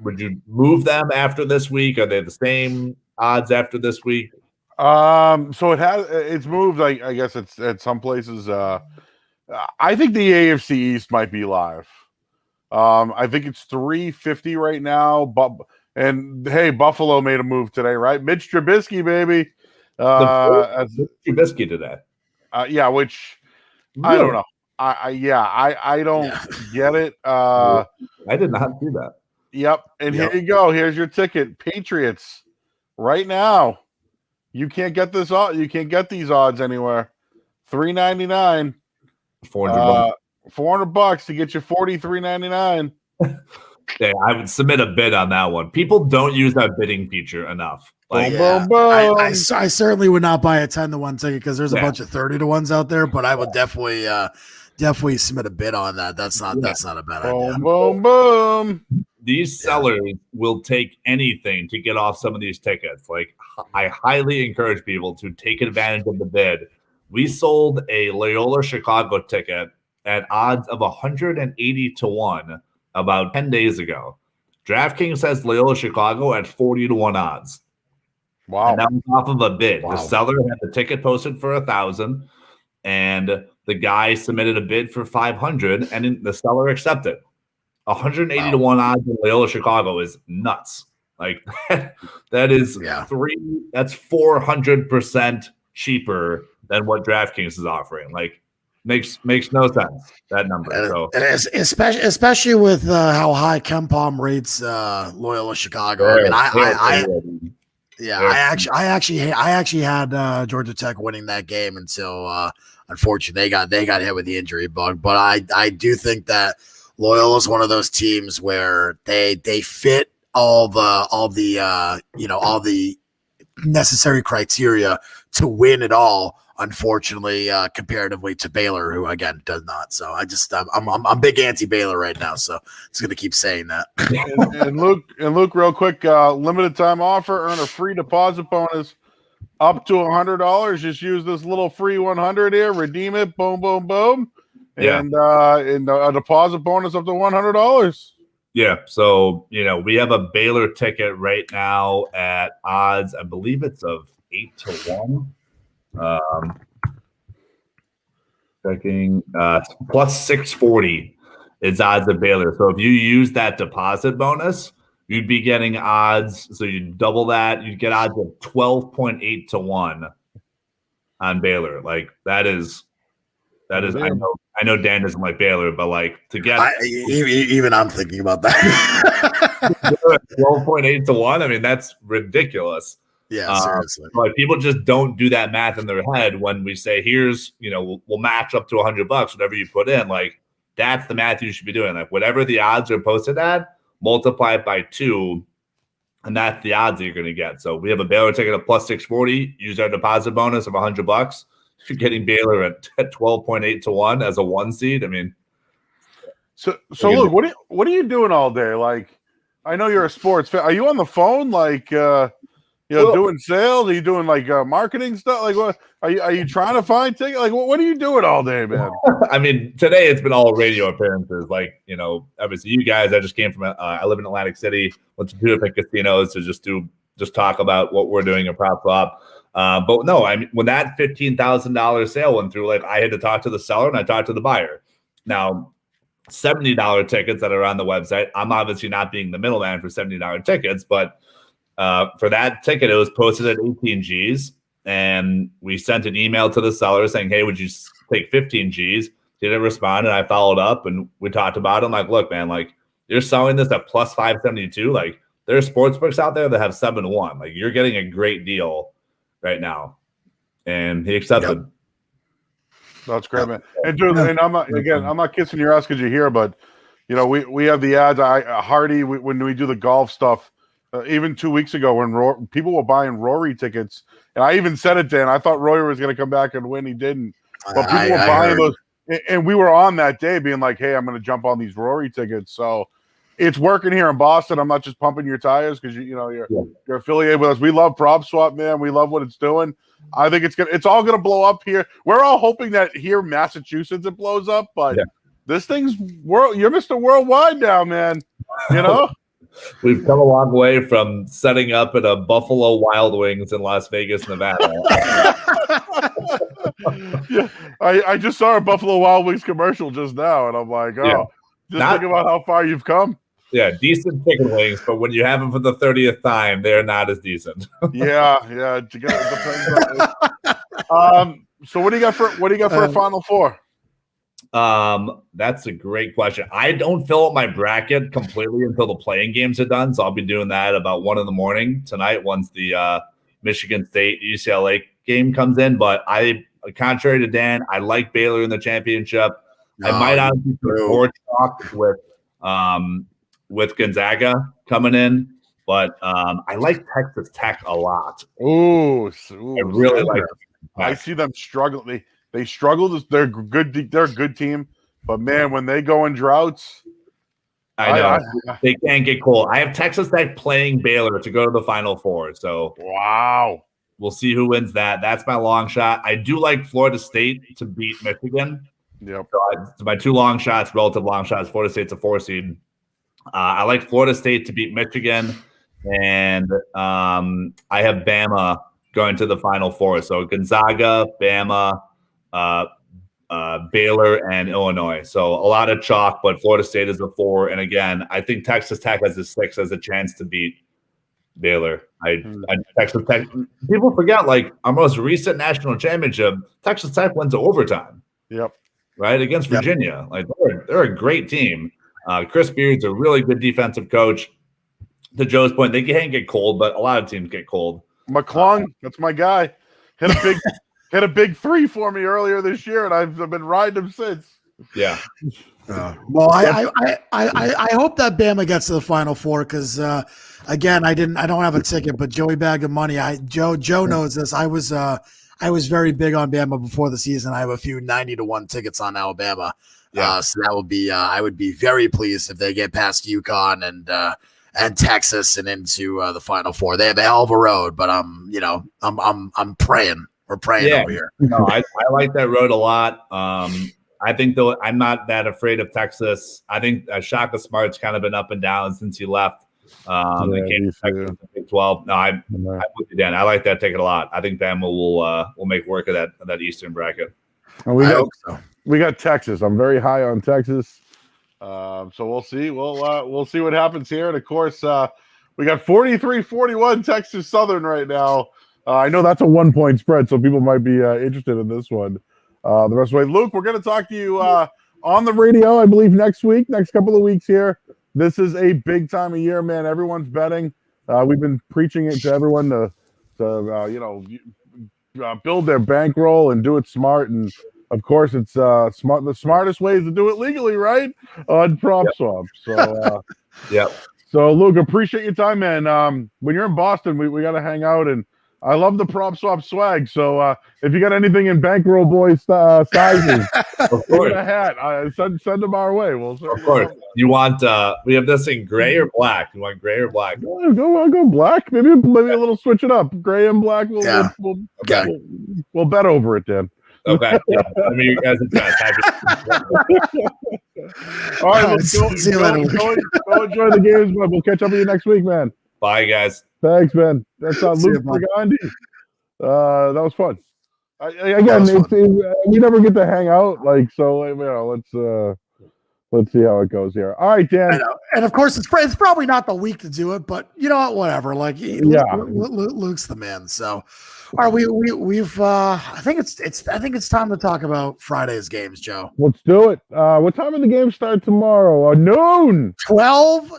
Would you move them after this week? Are they the same odds after this week? So it's moved. I guess it's at some places. I think the AFC East might be live. I think it's 350 right now. But hey, Buffalo made a move today, right? Mitch Trubisky, baby. Mitch Trubisky today. Yeah, which really? I don't know. I don't get it. I did not do that. Yep. And here you go. Here's your ticket. Patriots right now. You can't get this. You can't get these odds anywhere. $3.99. $400 to get you $43.99. Yeah, I would submit a bid on that one. People don't use that bidding feature enough. Like, I certainly would not buy a 10-1 ticket because there's a bunch of 30-1s out there, but I would definitely submit a bid on that. That's not a bad idea. Boom, boom. These sellers will take anything to get off some of these tickets. Like, I highly encourage people to take advantage of the bid. We sold a Loyola Chicago ticket at odds of 180-1 about 10 days ago. DraftKings has Loyola Chicago at 40-1 odds. Wow. And that was off of a bid. Wow. The seller had the ticket posted for $1,000, and the guy submitted a bid for $500, and the seller accepted. 180-1 odds in Loyola Chicago is nuts. Like that is that's 400% cheaper than what DraftKings is offering. Like makes no sense, that number. So especially with how high KenPom rates Loyola Chicago. I mean, I actually had Georgia Tech winning that game until unfortunately they got hit with the injury bug. But I do think that Loyola is one of those teams where they fit all the necessary criteria to win it all. Unfortunately, comparatively to Baylor, who again does not. So I'm big anti-Baylor right now. So it's going to keep saying that. and Luke, real quick, limited time offer: earn a free deposit bonus up to $100. Just use this little free 100 here, redeem it, boom, boom, boom, and a deposit bonus up to $100. Yeah, so we have a Baylor ticket right now at odds. I believe it's of 8-1. Checking plus 640 is odds of Baylor. So if you use that deposit bonus, you'd be getting odds. So you double that, you'd get odds of 12.8-1 on Baylor. Like that is. I know Dan doesn't like Baylor, but like to get even I'm thinking about that. 12.8-1. I mean, that's ridiculous. Yeah, seriously. Like people just don't do that math in their head when we say, here's, we'll match up to $100, whatever you put in. Like that's the math you should be doing. Like whatever the odds are posted at, multiply it by 2, and that's the odds that you're going to get. So we have a Baylor ticket of plus 640. Use our deposit bonus of $100. You're getting Baylor at 12.8-1 as a 1 seed. I mean, so Luke, what are you doing all day? Like, I know you're a sports fan. Are you on the phone? Like, doing sales? Are you doing like marketing stuff? Like, what are you trying to find tickets? Like, what are you doing all day, man? I mean, today it's been all radio appearances. Like, obviously you guys. I just came from. I live in Atlantic City. Went to 2 different casinos to just talk about what we're doing at Popswap. But no, I mean, when that $15,000 sale went through, like I had to talk to the seller and I talked to the buyer. Now, $70 tickets that are on the website. I'm obviously not being the middleman for $70 tickets, but for that ticket, it was posted at 18 G's, and we sent an email to the seller saying, "Hey, would you take 15 G's?" He didn't respond, and I followed up, and we talked about it. I'm like, "Look, man, like you're selling this at plus 572. Like there are sports books out there that have 7-1. Like you're getting a great deal right now," and he accepted. Yep. That's great, man. And dude, and I'm not kissing your ass because you're here, but we have the ads. Hardy, when we do the golf stuff, even 2 weeks ago when people were buying Rory tickets, and I even said it, Dan. I thought Rory was going to come back and win. He didn't, but people were buying those, and we were on that day being like, "Hey, I'm going to jump on these Rory tickets." So it's working here in Boston. I'm not just pumping your tires because you're affiliated with us. We love Popswap, man. We love what it's doing. I think it's all gonna blow up here. We're all hoping that here, Massachusetts, it blows up, but this thing's you're Mr. Worldwide now, man. We've come a long way from setting up at a Buffalo Wild Wings in Las Vegas, Nevada. Yeah, I just saw a Buffalo Wild Wings commercial just now, and I'm like, think about how far you've come. Yeah, decent chicken wings, but when you have them for the 30th time, they're not as decent. Yeah. So what do you got for a Final Four? That's a great question. I don't fill up my bracket completely until the playing games are done, so I'll be doing that about 1 a.m. tonight once the Michigan State UCLA game comes in. But contrary to Dan, I like Baylor in the championship. I might honestly support talk with Gonzaga coming in, but I like Texas Tech a lot. Ooh, I really like it. I see them struggling. They struggle. They're good. They're a good team, but man, when they go in droughts, I know they can't get cold. I have Texas Tech playing Baylor to go to the Final Four. So wow, we'll see who wins that. That's my long shot. I do like Florida State to beat Michigan. Yep. So my 2 long shots, relative long shots. Florida State's a 4 seed. I like Florida State to beat Michigan, and I have Bama going to the Final Four. So Gonzaga, Bama, Baylor, and Illinois. So a lot of chalk, but Florida State is a 4. And again, I think Texas Tech as a 6 has a chance to beat Baylor. Texas Tech. People forget, like our most recent national championship, Texas Tech went to overtime. Yep. right, against Virginia. Like they're a great team. Chris Beard's a really good defensive coach. To Joe's point, they can get cold, but a lot of teams get cold. McClung, that's my guy. Hit a big 3 for me earlier this year, and I've been riding him since. Yeah. Well, I hope that Bama gets to the Final Four because again, I don't have a ticket, but Joey Bag of Money. Joe knows this. I was very big on Bama before the season. I have a few 90-1 tickets on Alabama. Yeah. So that would be I would be very pleased if they get past UConn and Texas and into the Final Four. They have a hell of a road, but I'm praying. We're praying over here. No, I like that road a lot. I think though I'm not that afraid of Texas. I think Shaka Smart's kind of been up and down since he left. They came to Texas in Big 12. No, I'm with you, Dan. I like that ticket a lot. I think Bama will make work of that Eastern bracket. And I hope so. We got Texas. I'm very high on Texas. So we'll see. We'll see what happens here. And of course, we got 43-41 Texas Southern right now. I know that's a 1-point spread, so people might be interested in this one. The rest of the way, Luke, we're going to talk to you on the radio, I believe, next couple of weeks here. This is a big time of year, man. Everyone's betting. We've been preaching it to everyone to build their bankroll and do it smart. And of course, it's smart. The smartest way is to do it legally, right? On Popswap. So, yeah. So, Luke, appreciate your time, man. When you're in Boston, we got to hang out, and I love the Popswap swag. So, if you got anything in bankroll boys sizes, of course, a hat, send them our way. Of course. You want? We have this in gray or black. You want gray or black? I'll go black. Maybe a little switch it up. Gray and black. We'll bet over it then. Okay. Yeah. I mean, you guys are best. All right, let's go enjoy the games, but we'll catch up with you next week, man. Bye, guys. Thanks, man. That's Luke Brigandi. That was fun. We never get to hang out, let's see how it goes here. All right, Dan. I know. And of course, it's probably not the week to do it, but you know what? Whatever. Luke's the man. So, all right, we've I think it's time to talk about Friday's games, Joe. Let's do it. What time do the games start tomorrow? Noon. 12.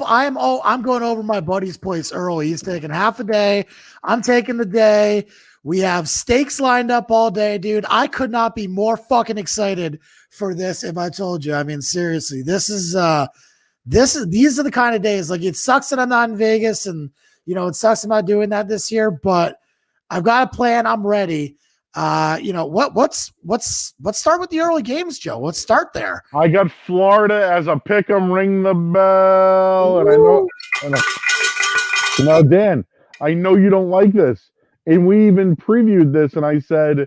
I'm going over my buddy's place early. He's taking half a day. I'm taking the day. We have steaks lined up all day, dude. I could not be more fucking excited for this if I told you. I mean, seriously, these are the kind of days. Like, it sucks that I'm not in Vegas, and it sucks I'm not doing that this year, but I've got a plan. I'm ready. Let's start with the early games, Joe. Let's start there. I got Florida as a pick 'em, ring the bell. And I know. Now, Dan, I know you don't like this. And we even previewed this, and I said,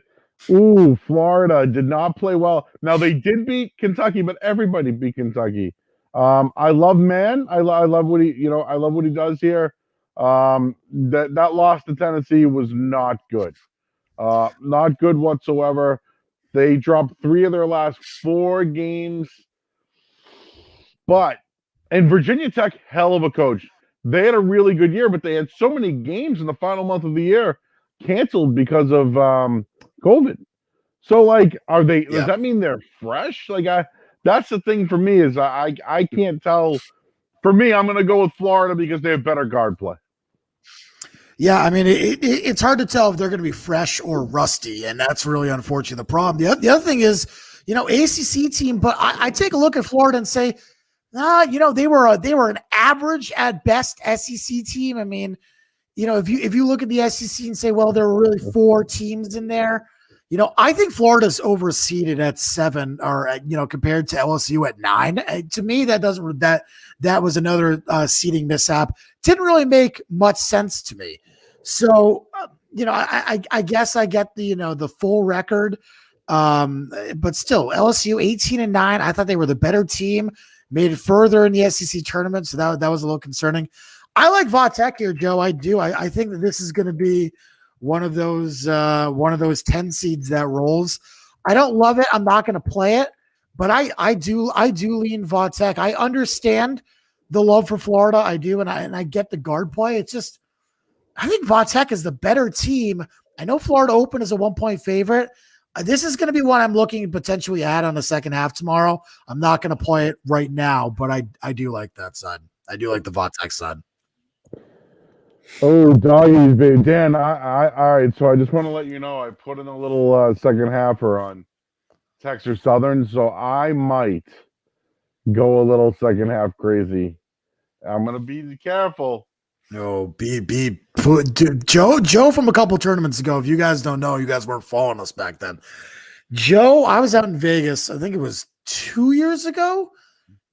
ooh, Florida did not play well. Now, they did beat Kentucky, but everybody beat Kentucky. I love Man. I love what he does here. That loss to Tennessee was not good. Not good whatsoever. They dropped 3 of their last 4 games. And Virginia Tech, hell of a coach. They had a really good year, but they had so many games in the final month of the year canceled because of COVID. So, are they? Does that mean they're fresh? That's the thing for me is I can't tell. For me, I'm going to go with Florida because they have better guard play. Yeah, I mean, it's hard to tell if they're going to be fresh or rusty, and that's really unfortunate. The problem. The other thing is, ACC team, but I take a look at Florida and say, they were an average at best SEC team. I mean, if you look at the SEC and say, well, there were really 4 teams in there, I think Florida's overseeded at 7 or, compared to LSU at 9. To me, that was another seeding mishap. Didn't really make much sense to me. So, I guess I get the full record. But still, LSU 18-9. I thought they were the better team, made it further in the SEC tournament. So that was a little concerning. I like Vatek here, Joe. I do. I think that this is going to be one of those 10 seeds that rolls. I don't love it. I'm not going to play it, but I do lean Vatek. I understand the love for Florida. I do, and I get the guard play. It's just I think Vatek is the better team. I know Florida opened as a 1-point favorite. This is going to be one I'm looking to potentially add on the second half tomorrow. I'm not going to play it right now, but I do like that side. I do like the Votex side. Oh, doggies, babe. Dan, all right. So I just want to let you know I put in a little second halfer on Texas Southern, so I might go a little second half crazy. I'm gonna be careful. No, Joe from a couple tournaments ago. If you guys don't know, you guys weren't following us back then. Joe, I was out in Vegas. I think it was 2 years ago.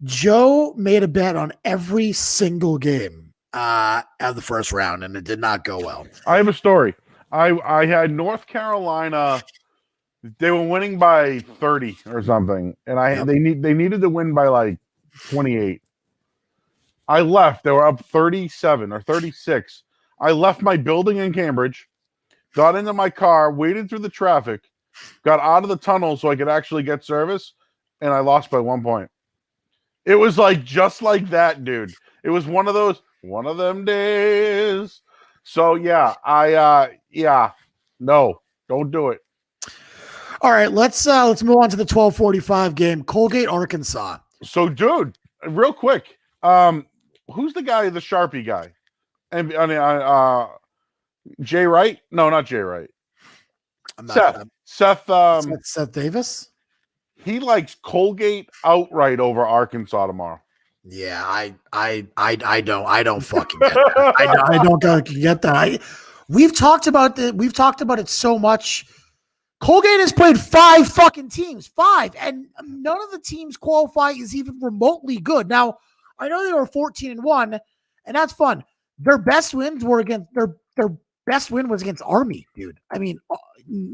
Joe made a bet on every single game of the first round, and it did not go well. I have a story. I had North Carolina. They were winning by 30 or something, and they needed to win by like 28. I left. They were up 37 or 36. I left my building in Cambridge, got into my car, waited through the traffic, got out of the tunnel so I could actually get service, and I lost by 1 point. It was like just like that, dude. It was one of them days. So yeah, no, don't do it. All right, let's move on to the 12:45 game, Colgate, Arkansas. So, dude, real quick, who's the guy, the Sharpie guy? And Jay Wright? No, not Jay Wright. Seth Davis. He likes Colgate outright over Arkansas tomorrow. Yeah, I don't fucking get that. I don't get that. We've talked about it so much. Colgate has played 5 fucking teams, 5, and none of the teams qualify as even remotely good. Now, I know they were 14-1, and that's fun. Their best wins were against their best win was against Army, dude. I mean,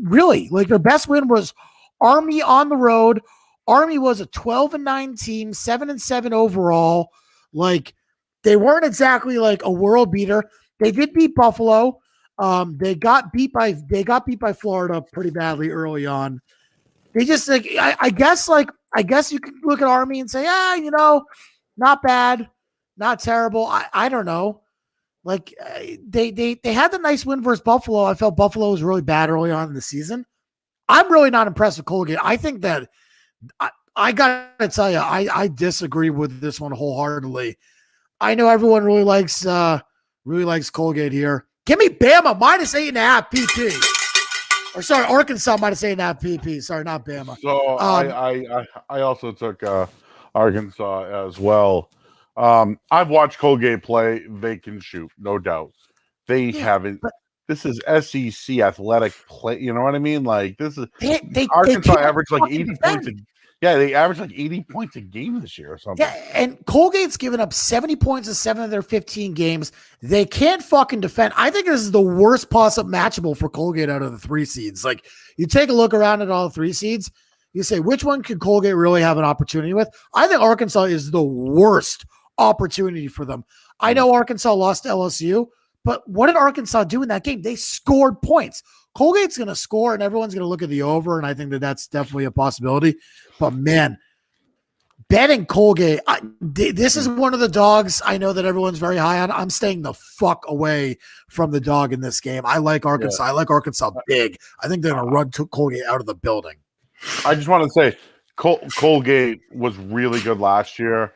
really, like their best win was Army on the road. Army was a 12-9 team, 7-7 overall. Like they weren't exactly like a world beater. They did beat Buffalo. They got beat by Florida pretty badly early on. They just like I guess you can look at Army and say, not bad, not terrible. I don't know. Like they had the nice win versus Buffalo. I felt Buffalo was really bad early on in the season. I'm really not impressed with Colgate. I think that I gotta tell you, I disagree with this one wholeheartedly. I know everyone really likes Colgate here. Give me Bama -8.5 PP. Or sorry, Arkansas -8.5 PP. Sorry, not Bama. So I also took Arkansas as well. I've watched Colgate play. They can shoot, no doubt. They haven't. This is SEC athletic play. You know what I mean? Like this is Arkansas averaged like 80 points. They averaged like 80 points a game this year or something. Yeah, and Colgate's given up 70 points in 7 of their 15 games. They can't fucking defend. I think this is the worst toss-up matchable for Colgate out of the 3 seeds. Like, you take a look around at all 3 seeds, you say, which one could Colgate really have an opportunity with? I think Arkansas is the worst opportunity for them. I know Arkansas lost to LSU, but what did Arkansas do in that game? They scored points. Colgate's going to score, and everyone's going to look at the over, and I think that that's definitely a possibility. But, man, betting Colgate, this is one of the dogs I know that everyone's very high on. I'm staying the fuck away from the dog in this game. I like Arkansas. Yeah. I like Arkansas big. I think they're going to run Colgate out of the building. I just want to say Colgate was really good last year.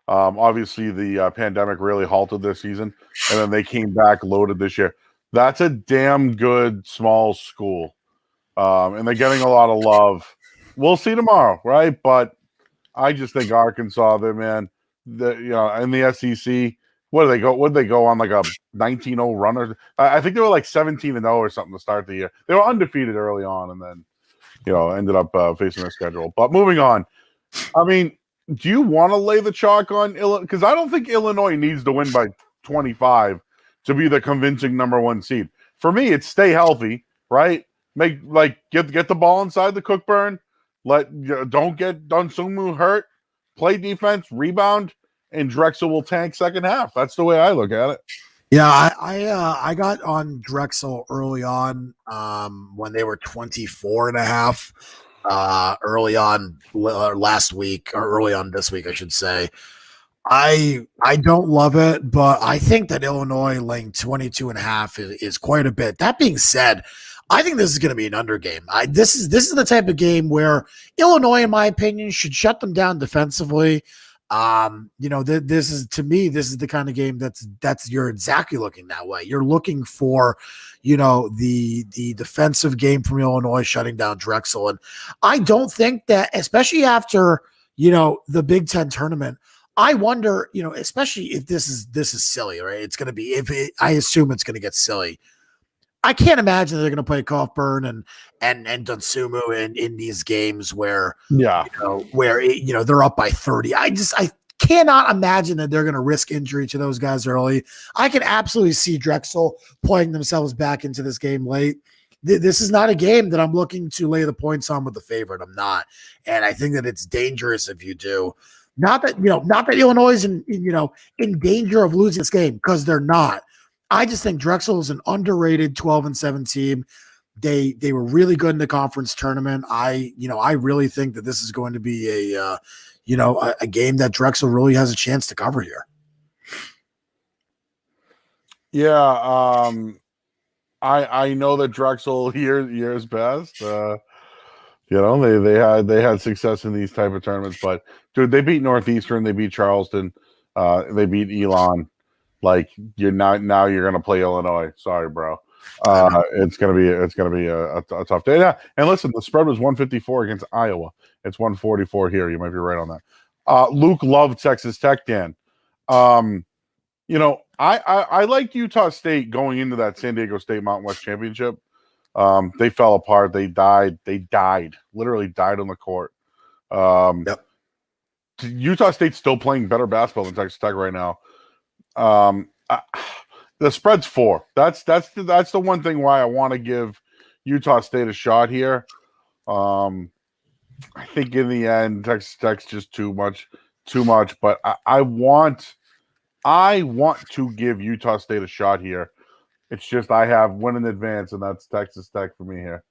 Obviously, the pandemic really halted their season, and then they came back loaded this year. That's a damn good small school, and they're getting a lot of love. We'll see tomorrow, right? But I just think Arkansas, in the SEC, what do they go? Would they go on like a 19-0 run? I think they were like 17-0 or something to start the year. They were undefeated early on, and then ended up facing their schedule. But moving on, I mean, do you want to lay the chalk on Illinois? Because I don't think Illinois needs to win by 25 to be the convincing number 1 seed. For me, it's stay healthy, right? Get the ball inside the Cookburn. Don't get Dunsumu hurt. Play defense, rebound, and Drexel will tank second half. That's the way I look at it. Yeah, I got on Drexel early on when they were 24.5 early on last week, or early on this week, I should say. I don't love it, but I think that Illinois laying 22.5 is quite a bit. That being said, I think this is going to be an under game. This is the type of game where Illinois, in my opinion, should shut them down defensively. This is the kind of game that's you're exactly looking that way. You're looking for, the defensive game from Illinois shutting down Drexel, and I don't think that, especially after the Big Ten tournament. I wonder, especially if this is silly, right? It's going to be I assume it's going to get silly. I can't imagine they're going to play Kaufman and Dunsumu in these games where they're up by 30. I cannot imagine that they're going to risk injury to those guys early. I can absolutely see Drexel playing themselves back into this game late. This is not a game that I'm looking to lay the points on with the favorite. I'm not, and I think that it's dangerous if you do. Not that Illinois is in danger of losing this game, because they're not. I just think Drexel is an underrated 12-7 team. They were really good in the conference tournament. I really think that this is going to be a game that Drexel really has a chance to cover here. Yeah, I know that Drexel years past, they had success in these type of tournaments, but dude, they beat Northeastern, they beat Charleston, they beat Elon. Like you're gonna play Illinois. Sorry, bro. It's gonna be a tough day. Yeah, and listen, the spread was 154 against Iowa. It's 144 here. You might be right on that. Luke loved Texas Tech, Dan. I like Utah State going into that San Diego State Mountain West Championship. They fell apart. They died. Literally died on the court. Yep. Utah State's still playing better basketball than Texas Tech right now. The spread's 4. That's the one thing why I want to give Utah State a shot here. I think in the end, Texas Tech's just too much. But I want to give Utah State a shot here. It's just I have win in advance, and that's Texas Tech for me here.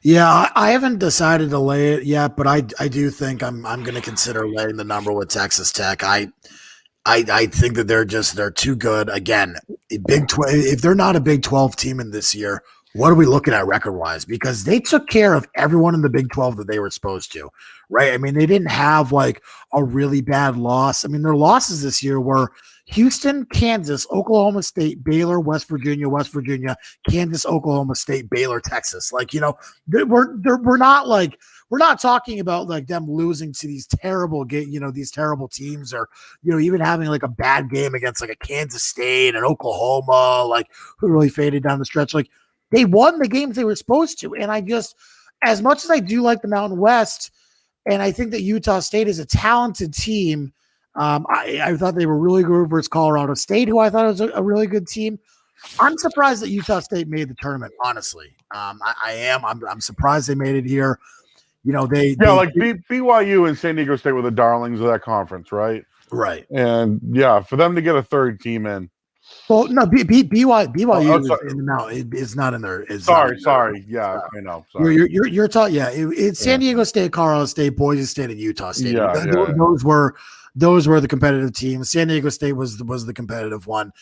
Yeah, I haven't decided to lay it yet, but I do think I'm going to consider laying the number with Texas Tech. I think that they're too good. Again, if they're not a Big 12 team in this year, what are we looking at record-wise? Because they took care of everyone in the Big 12 that they were supposed to, right? I mean, they didn't have like a really bad loss. I mean, their losses this year were Houston, Kansas, Oklahoma State, Baylor, West Virginia, Kansas, Oklahoma State, Baylor, Texas. Like, we're not talking about like them losing to these terrible teams, or even having like a bad game against like a Kansas State and Oklahoma, like who really faded down the stretch. Like they won the games they were supposed to, and as much as I do like the Mountain West, and I think that Utah State is a talented team. I thought they were really good versus Colorado State, who I thought was a really good team. I'm surprised that Utah State made the tournament. Honestly, I am. I'm surprised they made it here. BYU and San Diego State were the darlings of that conference, right? Right. And yeah, for them to get a third team in. Well, no, BYU is in the mountain. It's not in there. Sorry. Yeah, I know. Sorry. You're talking. Yeah, it's San Diego State, Colorado State, Boise State, and Utah State. Those were the competitive teams. San Diego State was the competitive one.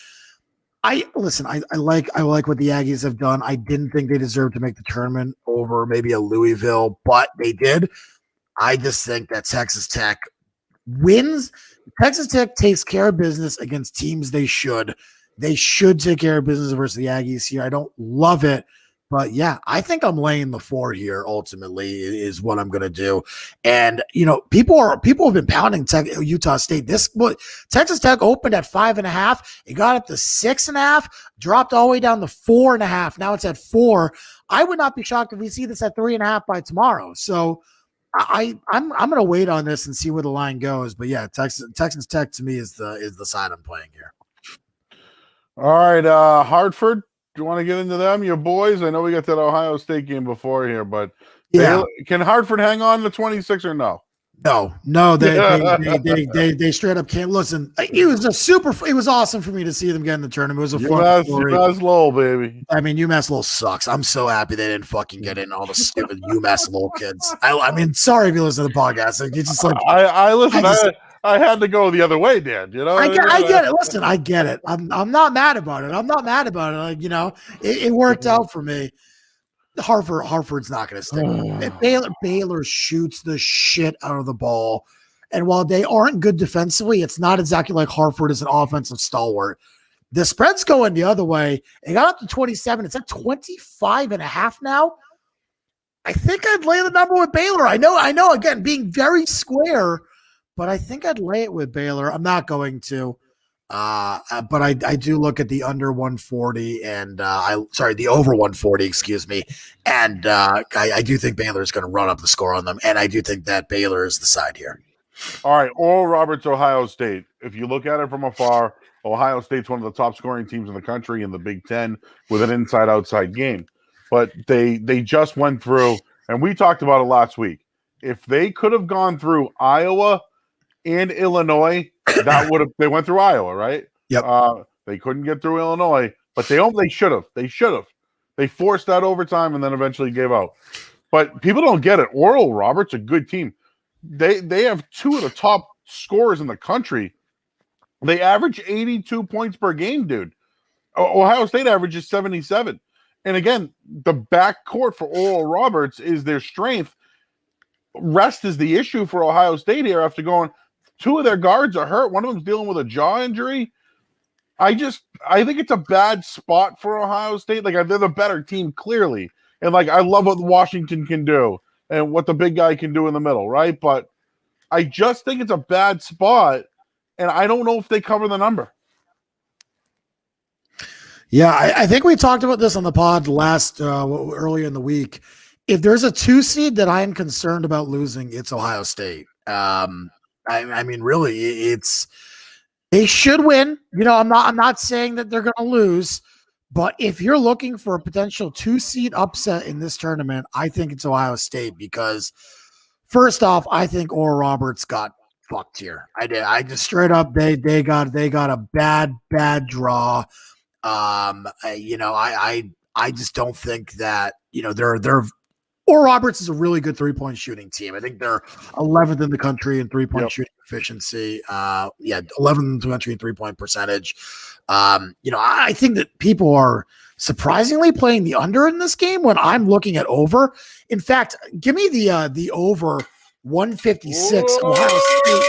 I like what the Aggies have done. I didn't think they deserved to make the tournament over maybe a Louisville, but they did. I just think that Texas Tech wins. Texas Tech takes care of business against teams they should. They should take care of business versus the Aggies here. I don't love it, but yeah, I think I'm laying the 4 here. Ultimately, is what I'm going to do. And people have been pounding Utah State. Texas Tech opened at 5.5. It got up to 6.5. Dropped all the way down to 4.5. Now it's at 4. I would not be shocked if we see this at 3.5 by tomorrow. So I'm going to wait on this and see where the line goes. But yeah, Texas Tech to me is the side I'm playing here. All right, Hartford. Do you want to get into them, your boys? I know we got that Ohio State game before here, but yeah, can Hartford hang on to 26 or no? No, they straight up can't. Listen, it was awesome for me to see them get in the tournament. It was a fun story. UMass Lowell, baby. I mean, UMass Lowell sucks. I'm so happy they didn't fucking get in, all the stupid UMass Lowell kids. I mean, sorry if you listen to the podcast. Like, it's just like I listen. I had to go the other way, Dan. I get it. Listen, I get it. I'm not mad about it. Like, it worked out for me. Hartford's not going to stick. Baylor shoots the shit out of the ball. And while they aren't good defensively, it's not exactly like Hartford is an offensive stalwart. The spread's going the other way. It got up to 27. It's at 25.5 now. I think I'd lay the number with Baylor. I know, again, being very square, but I think I'd lay it with Baylor. I'm not going to. But I do look at the under 140 and the over 140, excuse me. And I do think Baylor is going to run up the score on them. And I do think that Baylor is the side here. All right. Oral Roberts, Ohio State. If you look at it from afar, Ohio State's one of the top scoring teams in the country in the Big Ten with an inside-outside game. But they just went through, and we talked about it last week. If they could have gone through Iowa and Illinois, they went through Iowa, right? Yep. They couldn't get through Illinois, but they should have. They forced that overtime and then eventually gave out. But people don't get it. Oral Roberts, a good team. They have two of the top scorers in the country. They average 82 points per game, dude. Ohio State averages 77. And again, the backcourt for Oral Roberts is their strength. Rest is the issue for Ohio State here after going. Two of their guards are hurt. One of them's dealing with a jaw injury. I think it's a bad spot for Ohio State. Like, they're the better team, clearly. And, like, I love what Washington can do and what the big guy can do in the middle, right? But I just think it's a bad spot, and I don't know if they cover the number. Yeah, I think we talked about this on the pod earlier in the week. If there's a 2 seed that I am concerned about losing, it's Ohio State. I mean, really, they should win. I'm not saying that they're going to lose, but if you're looking for a potential 2 seed upset in this tournament, I think it's Ohio State because, first off, I think Oral Roberts got fucked here. I just straight up they got a bad draw. I just don't think that they're Oral Roberts is a really good 3-point shooting team. I think they're 11th in the country in 3-point shooting efficiency. 11th in the country in 3-point percentage. I think that people are surprisingly playing the under in this game when I'm looking at over. In fact, give me the over 156 Ohio State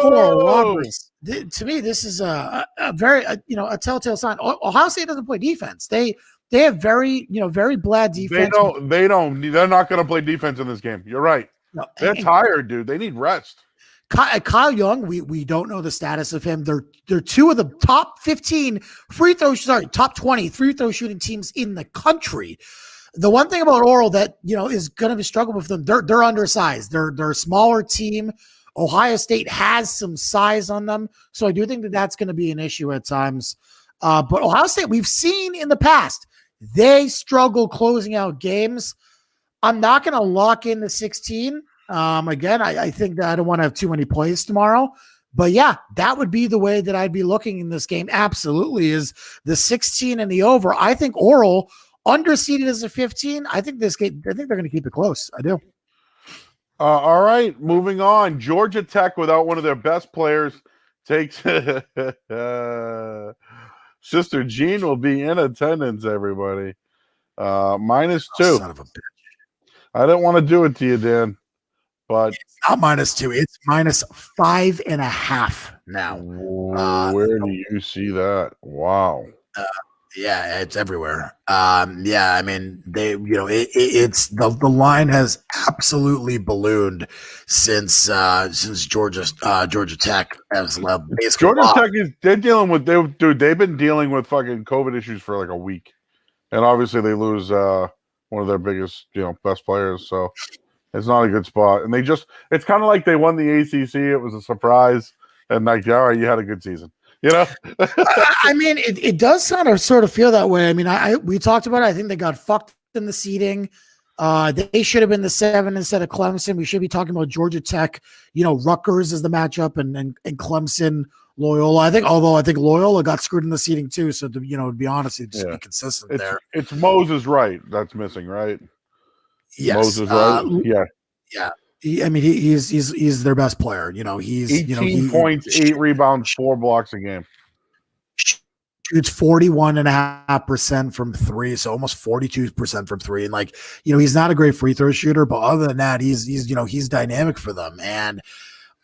Oral Roberts. To me, this is a very a telltale sign. Ohio State doesn't play defense. They have very bad defense. They're not going to play defense in this game. You're right. No, they're tired, dude. They need rest. Kyle Young, we don't know the status of him. They're two of the top 15 top 20 free throw shooting teams in the country. The one thing about Oral that is going to be struggling with them, they're undersized. They're a smaller team. Ohio State has some size on them, so I do think that that's going to be an issue at times. But Ohio State, we've seen in the past, they struggle closing out games. I'm not going to lock in the 16. Again, I think that I don't want to have too many plays tomorrow. But yeah, that would be the way that I'd be looking in this game. Absolutely, is the 16 and the over. I think Oral underseeded as a 15. I think this game. I think they're going to keep it close. I do. All right, moving on. Georgia Tech, without one of their best players, takes. Sister Jean will be in attendance, everybody. -2. Son of a bitch. I didn't want to do it to you, Dan, but it's not -2. It's -5.5 now. Where do you see that? Wow. Yeah, it's everywhere. I mean, it's the line has absolutely ballooned since Georgia Tech has left. Georgia Tech they've been dealing with fucking COVID issues for like a week, and obviously they lose one of their biggest best players, so it's not a good spot. And it's kind of like they won the ACC. It was a surprise, and like, all right, you had a good season. I mean, it does sort of feel that way. I mean, we talked about it. I think they got fucked in the seeding. They should have been the 7 instead of Clemson. We should be talking about Georgia Tech. Rutgers is the matchup, and Clemson, Loyola. I think Loyola got screwed in the seeding too. So to be honest, just be consistent there. It's Moses Wright that's missing, right? Yes, Moses Wright. Yeah. He's their best player. He's 18 points, 8 rebounds, 4 blocks a game. shoots 41.5% from three, so almost 42% from three. And like, he's not a great free throw shooter, but other than that, he's dynamic for them. And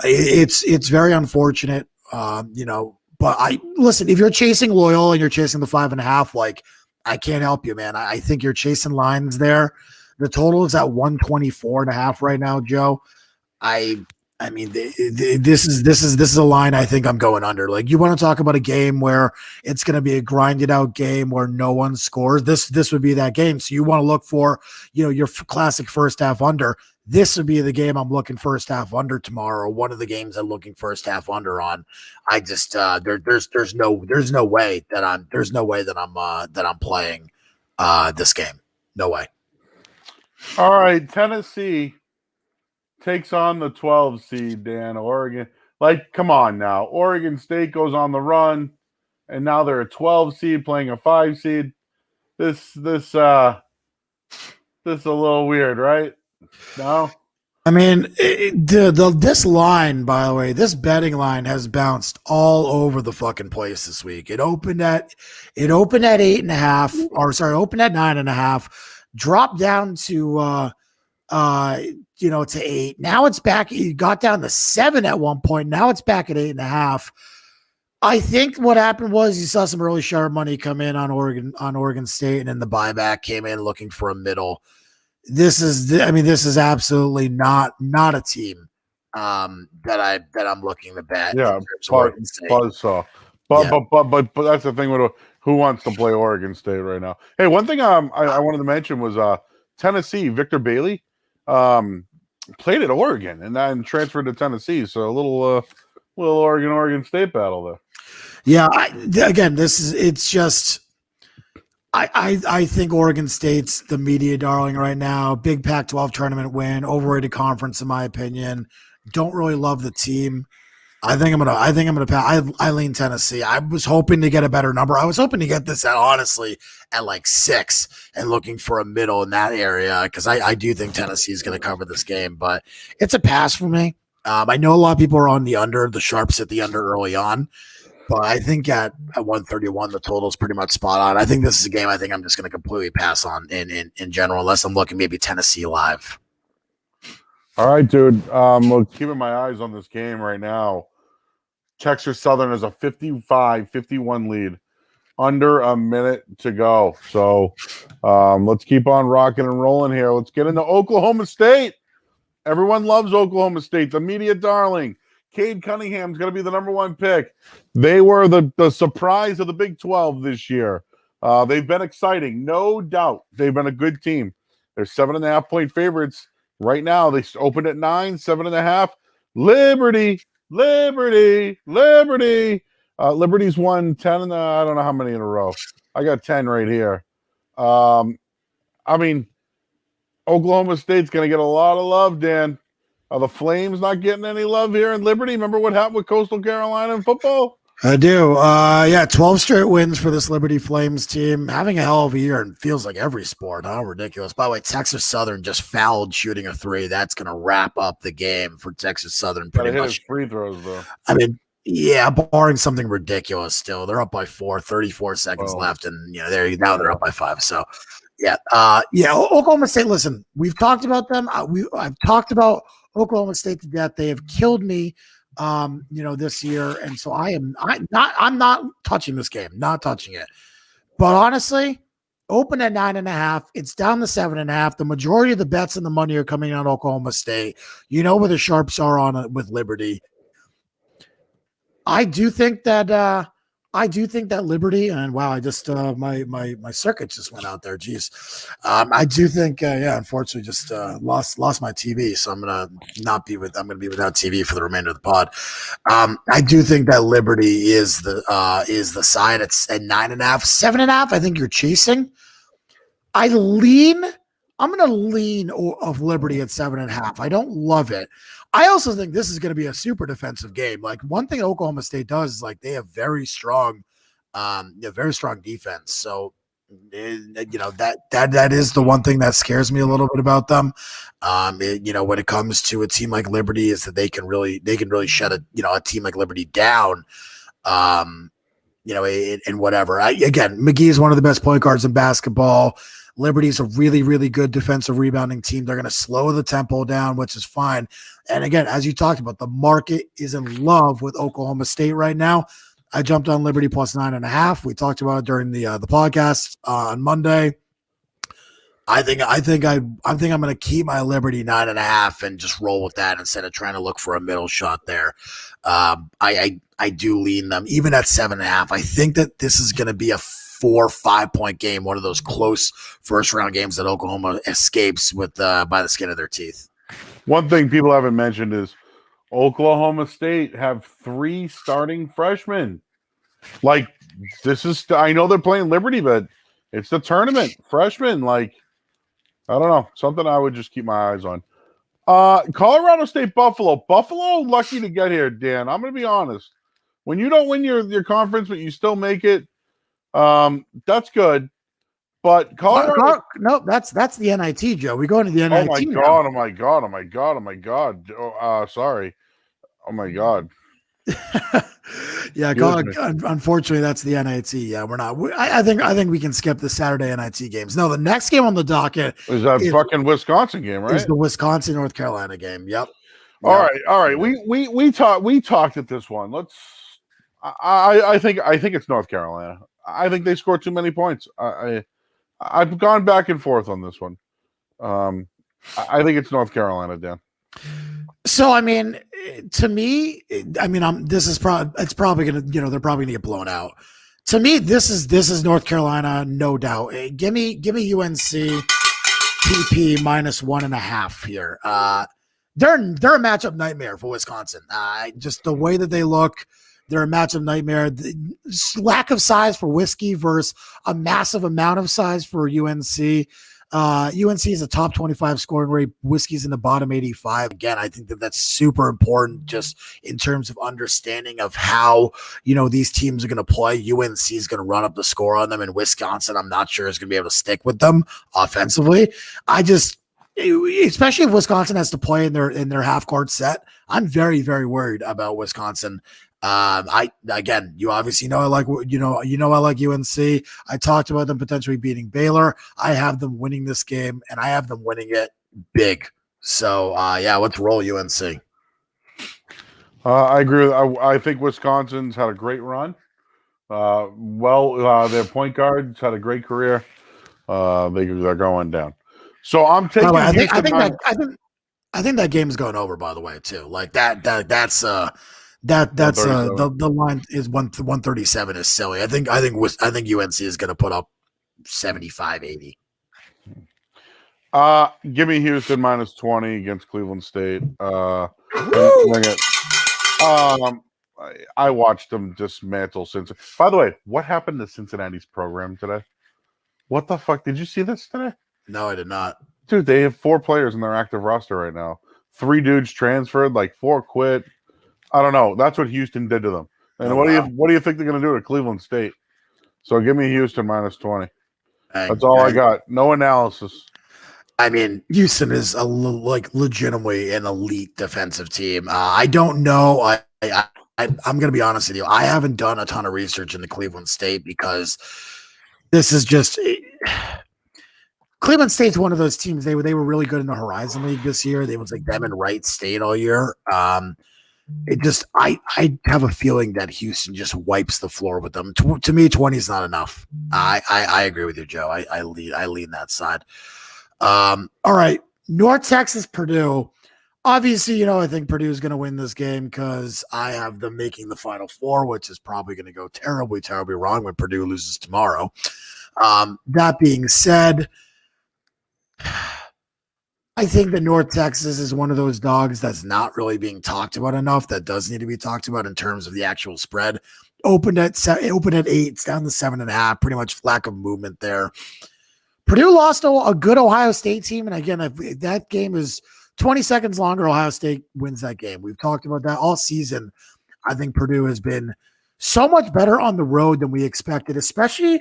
it's very unfortunate. But listen, if you're chasing Loyola and you're chasing the 5.5, like, I can't help you, man. I think you're chasing lines there. The total is at 124.5 right now, Joe. I mean, this is a line I think I'm going under. Like, you want to talk about a game where it's going to be a grinded out game where no one scores. This would be that game. So you want to look for, your classic first half under. This would be the game I'm looking first half under tomorrow. One of the games I'm looking first half under on. I just there's no way that I'm playing this game. No way. All right, Tennessee takes on the 12 seed, Dan. Oregon. Like, come on now. Oregon State goes on the run, and now they're a 12 seed playing a 5 seed. This is a little weird, right? No? I mean, this line, by the way, this betting line has bounced all over the fucking place this week. It opened at 8.5, or sorry, opened at 9.5, dropped down to to 8. Now it's back. You got down to 7 at one point. Now it's back at 8.5. I think what happened was you saw some early sharp money come in on Oregon State, and then the buyback came in looking for a middle. This is absolutely not a team that I'm looking to bet. Yeah, buzzsaw. But that's the thing with who wants to play Oregon State right now. Hey, one thing I wanted to mention was Tennessee. Victor Bailey played at Oregon and then transferred to Tennessee. So a little Oregon State battle there. Yeah, I think Oregon State's the media darling right now. Big Pac-12 tournament win, overrated conference in my opinion. Don't really love the team. I think I'm gonna pass. I lean Tennessee. I was hoping to get a better number. I was hoping to get this at like 6 and looking for a middle in that area because I do think Tennessee is going to cover this game, but it's a pass for me. I know a lot of people are on the under. The sharps at the under early on. But I think at 131, the total is pretty much spot on. I think this is a game I think I'm just going to completely pass on in general, unless I'm looking maybe Tennessee live. All right, dude. Well, keeping my eyes on this game right now. Texas Southern has a 55-51 lead. Under a minute to go. So let's keep on rocking and rolling here. Let's get into Oklahoma State. Everyone loves Oklahoma State, the media darling. Cade Cunningham's going to be the number 1 pick. They were the surprise of the Big 12 this year. They've been exciting, no doubt. They've been a good team. They're 7.5-point favorites right now. They opened at 9, 7.5. Liberty. Liberty's won 10 I don't know how many in a row. I got 10 right here. I mean, Oklahoma State's going to get a lot of love, Dan. Are the Flames not getting any love here in Liberty? Remember what happened with Coastal Carolina in football? I do. 12 straight wins for this Liberty Flames team. Having a hell of a year and feels like every sport. How ridiculous. By the way, Texas Southern just fouled shooting a 3. That's going to wrap up the game for Texas Southern pretty much. His free throws, though. I mean, yeah, barring something ridiculous still. They're up by 4, 34 seconds left, and they're up by 5. So, Oklahoma State, listen, we've talked about them. I've talked about Oklahoma State to death. They have killed me this year. And so I'm not touching this game, not touching it. But honestly, open at 9.5. It's down to 7.5. The majority of the bets and the money are coming on Oklahoma State. You know where the sharps are on it with Liberty. I do think that Liberty, and wow, I just my circuit just went out there. Jeez. I do think unfortunately just lost my TV, so I'm gonna be without TV for the remainder of the pod. I do think that Liberty is the side at 9.5, 7.5. I think you're chasing. I'm gonna lean of Liberty at 7.5. I don't love it. I also think this is going to be a super defensive game. Like, one thing Oklahoma State does is like they have very strong defense. So, that is the one thing that scares me a little bit about them. When it comes to a team like Liberty, is that they can really shut a team like Liberty down. and whatever. Again, McGee is one of the best point guards in basketball. Liberty's a really, really good defensive rebounding team. They're going to slow the tempo down, which is fine. And again, as you talked about, the market is in love with Oklahoma State right now. I jumped on Liberty plus 9.5. We talked about it during the podcast on Monday. I think I'm going to keep my Liberty 9.5 and just roll with that instead of trying to look for a middle shot there. I do lean them even at 7.5. I think that this is going to be a 4-5 point game, one of those close first round games that Oklahoma escapes with by the skin of their teeth. One thing people haven't mentioned is Oklahoma State have 3 starting freshmen. Like, this is, I know they're playing Liberty, but it's the tournament. Freshmen, like, I don't know, something I would just keep my eyes on. Colorado State, Buffalo. Buffalo, lucky to get here, Dan. I'm going to be honest. When you don't win your conference, but you still make it, that's good. But Colorado, no, that's the NIT, Joe. We go into the NIT. Oh my god. Sorry. Oh my god. Yeah, unfortunately, that's the NIT. Yeah, we're not. I think we can skip the Saturday NIT games. No, the next game on the docket is that fucking Wisconsin game, right? Is the Wisconsin North Carolina game? Yep. All right. We talked at this one. I think it's North Carolina. I think they scored too many points. I've gone back and forth on this one. I think it's North Carolina, Dan. So, I mean, to me, it's probably gonna, they're probably gonna get blown out. To me, this is North Carolina, no doubt. Give me UNC PP minus 1.5 here. They're a matchup nightmare for Wisconsin. Just the way that they look. They're a matchup nightmare. The lack of size for Whiskey versus a massive amount of size for UNC. UNC is a top 25 scoring rate. Whiskey's in the bottom 85. Again, I think that's super important just in terms of understanding of how, these teams are going to play. UNC is going to run up the score on them, and Wisconsin, I'm not sure is going to be able to stick with them offensively. Especially if Wisconsin has to play in their half court set, I'm very, very worried about Wisconsin. You obviously know I like UNC. I talked about them potentially beating Baylor. I have them winning this game, and I have them winning it big. So let's roll UNC. I agree. I think Wisconsin's had a great run. Their point guard's had a great career. They're going down. So I'm taking. I think that game's going over. By the way, too. Like that's the line is 137 is silly. I think UNC is going to put up 75, 80. Give me Houston minus 20 against Cleveland State. I watched them dismantle Cincinnati. By the way, what happened to Cincinnati's program today? What the fuck? Did you see this today? No, I did not. Dude, they have 4 players in their active roster right now. 3 dudes transferred, 4 quit. I don't know. That's what Houston did to them. And what do you think they're going to do to Cleveland State? So give me Houston minus 20. That's all I got. No analysis. I mean, Houston is legitimately an elite defensive team. I don't know. I'm going to be honest with you. I haven't done a ton of research into Cleveland State because this is just Cleveland State's one of those teams. They were really good in the Horizon League this year. They was like them and Wright State all year. I have a feeling that Houston just wipes the floor with them. To me, 20 is not enough. I agree with you, Joe. I lean that side. All right, North Texas, Purdue. Obviously, I think Purdue is going to win this game because I have them making the Final Four, which is probably going to go terribly, terribly wrong when Purdue loses tomorrow. That being said, I think that North Texas is one of those dogs that's not really being talked about enough. That does need to be talked about in terms of the actual spread. Opened at 8, it's down to 7.5. Pretty much lack of movement there. Purdue lost a good Ohio State team, and again, if that game is 20 seconds longer, Ohio State wins that game. We've talked about that all season. I think Purdue has been so much better on the road than we expected, especially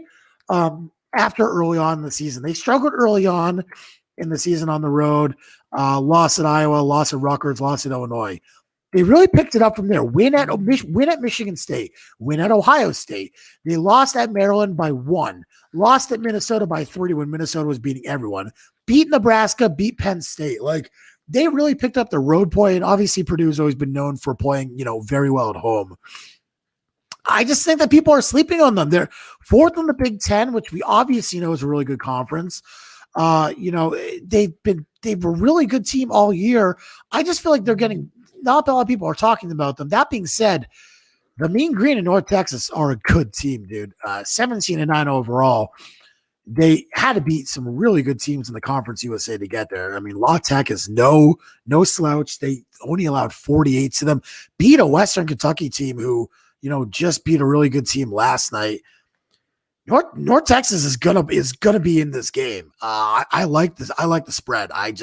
after early on in the season. They struggled early on in the season on the road, lost at Iowa, lost at Rutgers, lost at Illinois. They really picked it up from there. Win at Michigan State, win at Ohio State. They lost at Maryland by 1, lost at Minnesota by 3 when Minnesota was beating everyone, beat Nebraska, beat Penn State. Like, they really picked up the road play, and obviously Purdue's always been known for playing, very well at home. I just think that people are sleeping on them. They're 4th in the Big Ten, which we obviously know is a really good conference. They've a really good team all year. I just feel like they're getting, not a lot of people are talking about them. That being said, the Mean Green in North Texas are a good team, dude. 17-9 overall. They had to beat some really good teams in the Conference USA to get there. I mean, La Tech is no slouch. They only allowed 48 to them. Beat a Western Kentucky team who, just beat a really good team last night. North Texas is gonna be in this game. I like this. I like the spread. I'm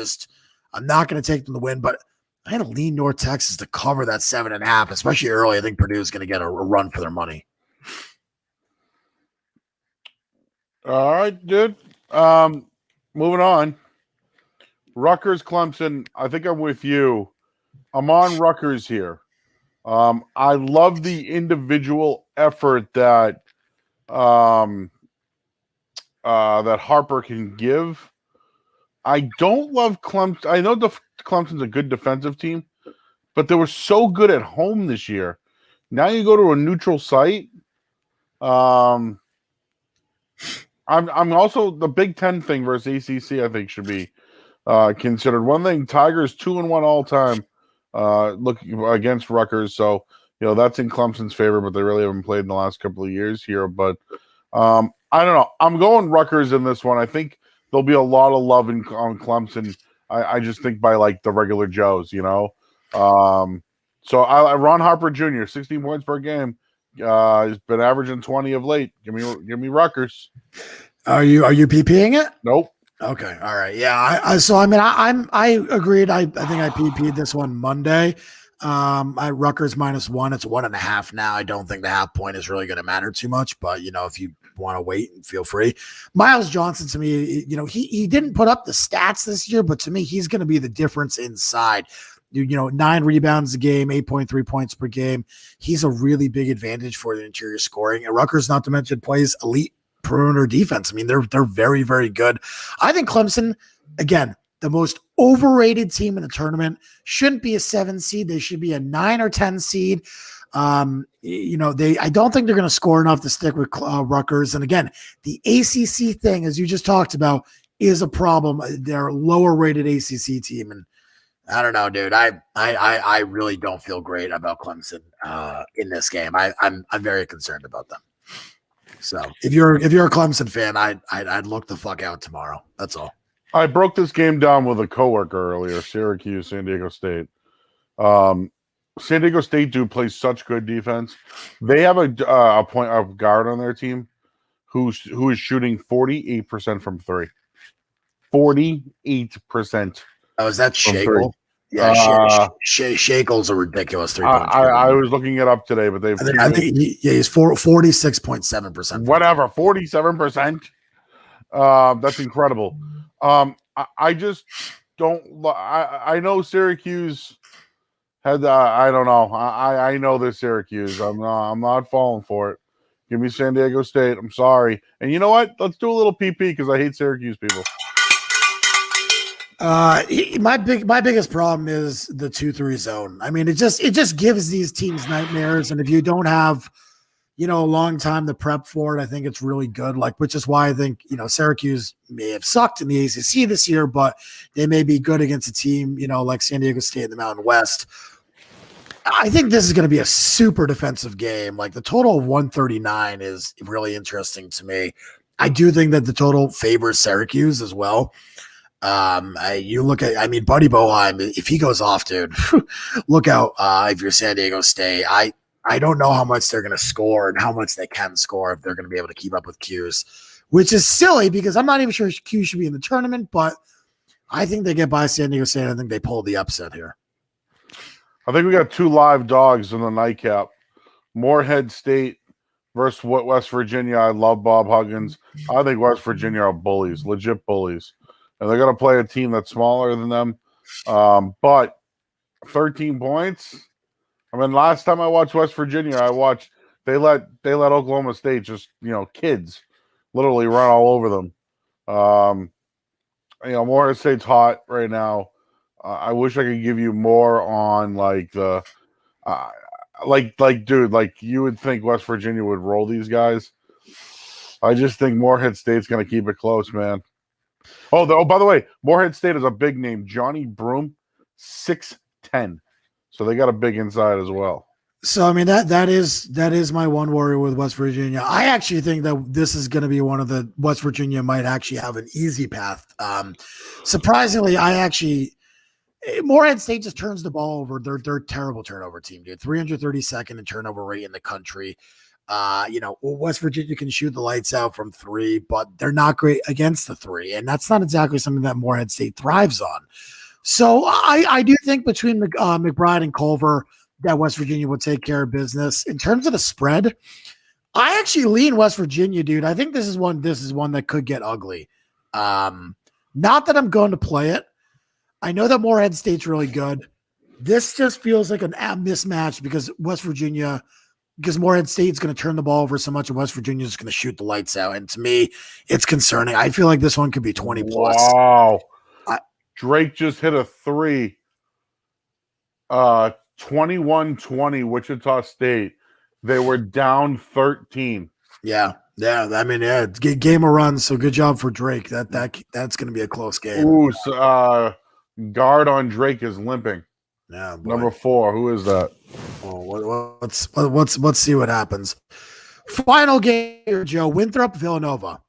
not gonna take them to win, but I'm gonna lean North Texas to cover that 7.5, especially early. I think Purdue is gonna get a run for their money. All right, dude. Moving on. Rutgers, Clemson. I think I'm with you. I'm on Rutgers here. I love the individual effort that that Harper can give. I don't love Clemson. I know Clemson's a good defensive team, but they were so good at home this year. Now you go to a neutral site. I'm also the Big Ten thing versus ACC. I think should be considered. One thing: Tigers 2-1 all time. Looking against Rutgers, so that's in Clemson's favor, but they really haven't played in the last couple of years here. But I don't know. I'm going Rutgers in this one. I think there'll be a lot of love on Clemson. I just think by like the regular Joes, So Ron Harper Jr. 16 points per game. He's been averaging 20 of late. Give me Rutgers. Are you PPing it? Nope. Okay. All right. Yeah. I agreed. I think I PP'd this one Monday. Rutgers -1. It's 1.5 now. I don't think the half point is really going to matter too much, but if you want to wait, feel free. Miles Johnson, to me, he didn't put up the stats this year, but to me, he's going to be the difference inside. 9 rebounds a game, 8.3 points per game. He's a really big advantage for the interior scoring. And Rutgers, not to mention, plays elite perimeter defense. I mean, they're very, very good. I think Clemson, again, the most overrated team in the tournament, shouldn't be a 7 seed. They should be a 9 or 10 seed. I don't think they're going to score enough to stick with Rutgers. And again, the ACC thing, as you just talked about, is a problem. They're a lower rated ACC team. And I don't know, dude. I really don't feel great about Clemson in this game. I'm very concerned about them. So if you're a Clemson fan, I'd look the fuck out tomorrow. That's all. I broke this game down with a coworker earlier. Syracuse, San Diego State. San Diego State plays such good defense. They have a guard on their team who is shooting 48% from 3. 48%. Oh, is that Shackle? Yeah, Shackle's a ridiculous 3-point shooter. I was looking it up today, but I think he's 46.7%. Whatever, 47%. That's incredible. I just don't. I know Syracuse had. I don't know. I know they're Syracuse. I'm not falling for it. Give me San Diego State. I'm sorry. And you know what? Let's do a little PP because I hate Syracuse people. My biggest problem is the 2-3 zone. I mean, it just gives these teams nightmares. And if you don't have, a long time to prep for it, I think it's really good. Which is why I think, Syracuse may have sucked in the ACC this year, but they may be good against a team, like San Diego State in the Mountain West. I think this is going to be a super defensive game. Like the total of 139 is really interesting to me. I do think that the total favors Syracuse as well. You look at, Buddy Boeheim, if he goes off, dude, look out. If you're San Diego State, I don't know how much they're going to score and how much they can score if they're going to be able to keep up with Q's, which is silly because I'm not even sure Q should be in the tournament, but I think they get by San Diego State. I think they pull the upset here. I think we got 2 live dogs in the nightcap. Morehead State versus West Virginia. I love Bob Huggins. I think West Virginia are bullies, legit bullies. And they're going to play a team that's smaller than them. But 13 points, I mean, last time I watched West Virginia, they let Oklahoma State just kids literally run all over them. Morehead State's hot right now. I wish I could give you more on like the dude, like you would think West Virginia would roll these guys. I just think Morehead State's going to keep it close, man. Oh, by the way, Morehead State is a big name. Johnny Broom, 6'10". So they got a big inside as well. So I mean that is my one worry with West Virginia. I actually think that this is going to be one of the West Virginia might actually have an easy path. Surprisingly, Morehead State just turns the ball over. They're a terrible turnover team, dude. 332nd in turnover rate in the country. West Virginia can shoot the lights out from three, but they're not great against the three, and that's not exactly something that Morehead State thrives on. So I do think between McBride and Culver that West Virginia will take care of business. In terms of the spread, I actually lean West Virginia, dude. I think this is one that could get ugly. Not that I'm going to play it. I know that Morehead State's really good. This just feels like an mismatch because Morehead State's going to turn the ball over so much and West Virginia is going to shoot the lights out. And to me, it's concerning. I feel like this one could be 20 plus. Wow. Drake just hit a three. 21-20 Wichita State. They were down 13. Yeah. I mean, it's a game of runs. So good job for Drake. That's going to be a close game. Ooh, guard on Drake is limping. Yeah, boy. Number 4. Who is that? Oh, let's see what happens. Final game here, Joe. Winthrop Villanova.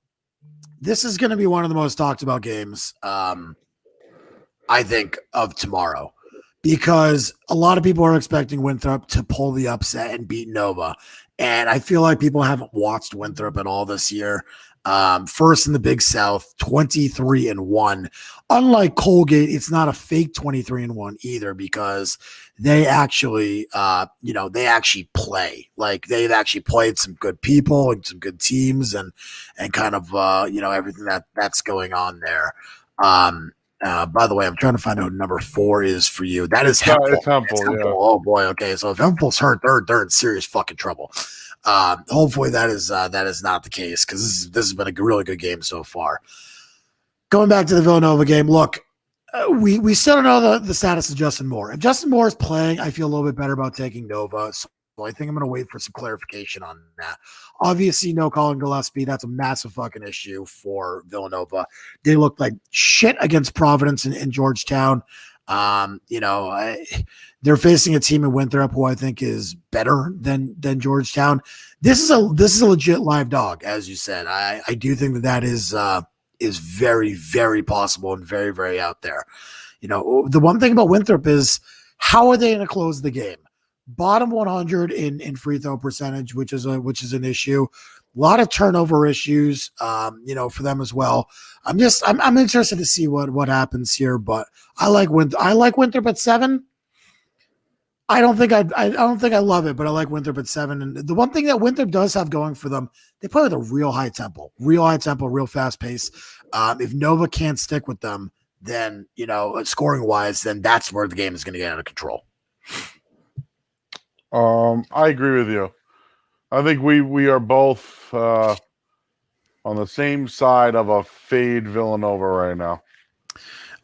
This is going to be one of the most talked about games, I think, of tomorrow, because a lot of people are expecting Winthrop to pull the upset and beat Nova, and I feel like people haven't watched Winthrop at all this year. First in the Big South, 23-1. Unlike Colgate, it's not a fake 23-1 either, because they actually, they actually play. Like, they've actually played some good people and some good teams, and kind of, everything that's going on there. By the way, I'm trying to find out who number 4 is for you. That is Hempel. It's Hempel. Yeah. Oh boy. Okay, so if Hempel's hurt, they're in serious fucking trouble. Hopefully that is not the case, because this has been a really good game so far. Going back to the Villanova game, look, we still don't know the status of Justin Moore. If Justin Moore is playing, I feel a little bit better about taking Nova. So I think I'm going to wait for some clarification on that. Obviously, no Colin Gillespie. That's a massive fucking issue for Villanova. They looked like shit against Providence in Georgetown. They're facing a team in Winthrop who I think is better than Georgetown. This is a legit live dog, as you said. I do think that is very, very possible and very, very out there. The one thing about Winthrop is, how are they going to close the game? Bottom 100 in free throw percentage, which is an issue. A lot of turnover issues, for them as well. I'm interested to see what happens here, but I like Winthrop at 7. I don't think I love it, but I like Winthrop at 7. And the one thing that Winthrop does have going for them, they play with a real high tempo, real fast pace. If Nova can't stick with them, then scoring wise, then that's where the game is going to get out of control. I agree with you. I think we are both on the same side of a fade Villanova right now.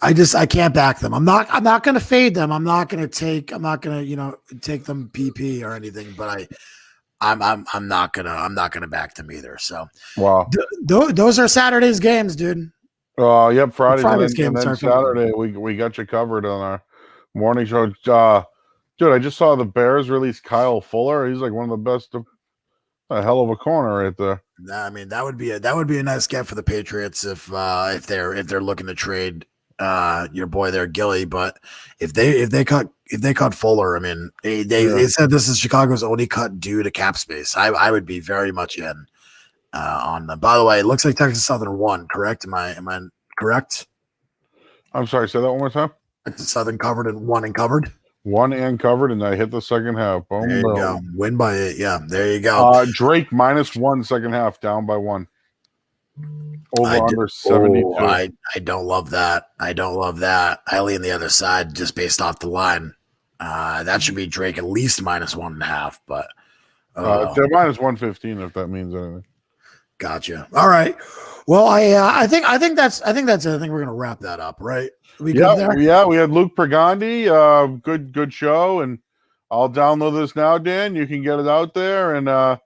I can't back them. I'm not going to fade them. I'm not going to take them PP or anything, but I'm not going to back them either. So wow. Those are Saturday's games, dude. Yep, Friday's game, and then Saturday we got you covered on our morning show. Dude, I just saw the Bears release Kyle Fuller. He's like one of the best. A hell of a corner right there. I mean, that would be a nice get for the Patriots if they're looking to trade your boy there, Gilly. But if they cut Fuller, I mean, they said this is Chicago's only cut due to cap space. I would be very much in on them. By the way, it looks like Texas Southern won. Correct? Am I correct? I'm sorry. Say that one more time. Texas Southern covered and won and covered. One and covered, and I hit the second half. Boom, there you go. Win by 8. Yeah, there you go. Drake -1 second half, down by 1. Over under 72. I don't love that. I lean the other side just based off the line. That should be Drake at least -1.5, but They're -115 if that means anything. gotcha. All right. Well, I think that's it. I think we're gonna wrap that up, right? We good there? Yeah. We had Luke Pregandi. Good show, and I'll download this now, Dan. You can get it out there, and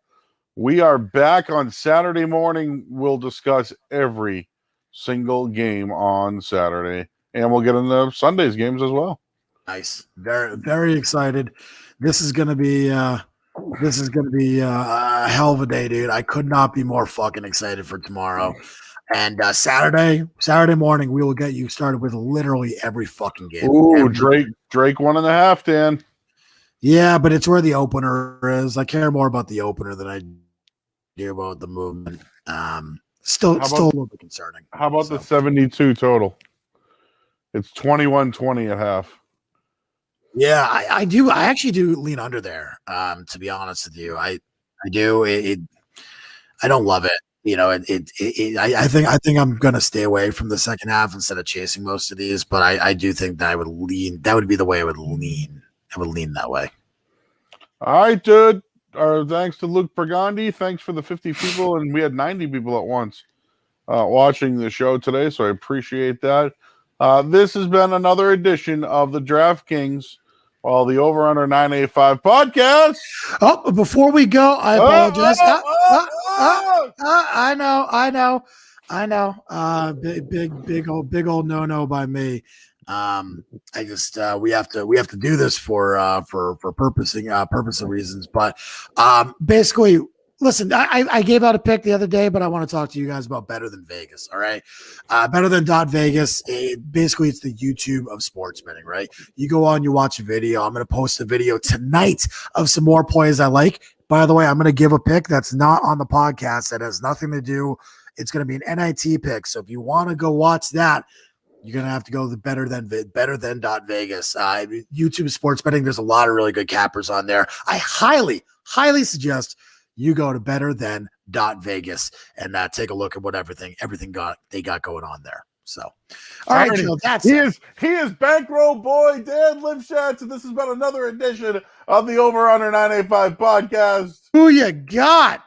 we are back on Saturday morning. We'll discuss every single game on Saturday, and we'll get into Sunday's games as well. Nice. Very, very excited. This is gonna be a hell of a day, dude. I could not be more fucking excited for tomorrow. And Saturday morning, we will get you started with literally every fucking game. Ooh, Drake 1.5, Dan. Yeah, but it's where the opener is. I care more about the opener than I do about the movement. Still a little bit concerning. How about the 72 total? It's 21-20 at half. Yeah, I do. I actually do lean under there. To be honest with you, I do. I don't love it. You know, I think I'm gonna stay away from the second half instead of chasing most of these. But I do think that I would lean. That would be the way I would lean. I would lean that way. All right, dude. Thanks to Luke Pregandi. Thanks for the 50 people, and we had 90 people at once watching the show today. So I appreciate that. This has been another edition of the DraftKings. Well, the Over Under 985 podcast. Oh, before we go, I apologize. I know. Big old no by me. I just we have to do this for purpose of reasons. But basically, listen, I gave out a pick the other day, but I want to talk to you guys about Better Than Vegas. All right, Better Than Vegas. Basically, it's the YouTube of sports betting. Right, you go on, you watch a video. I'm going to post a video tonight of some more plays I like. By the way, I'm going to give a pick that's not on the podcast that has nothing to do. It's going to be an NIT pick. So if you want to go watch that, you're going to have to go to the Better Than Vegas. YouTube sports betting. There's a lot of really good cappers on there. I highly suggest you go to Better Than Vegas and take a look at what everything they got going on there. So, all right, Joe, he is bankroll boy Dan Lipschatz, and this has been another edition of the Over Under 985 podcast. Who you got?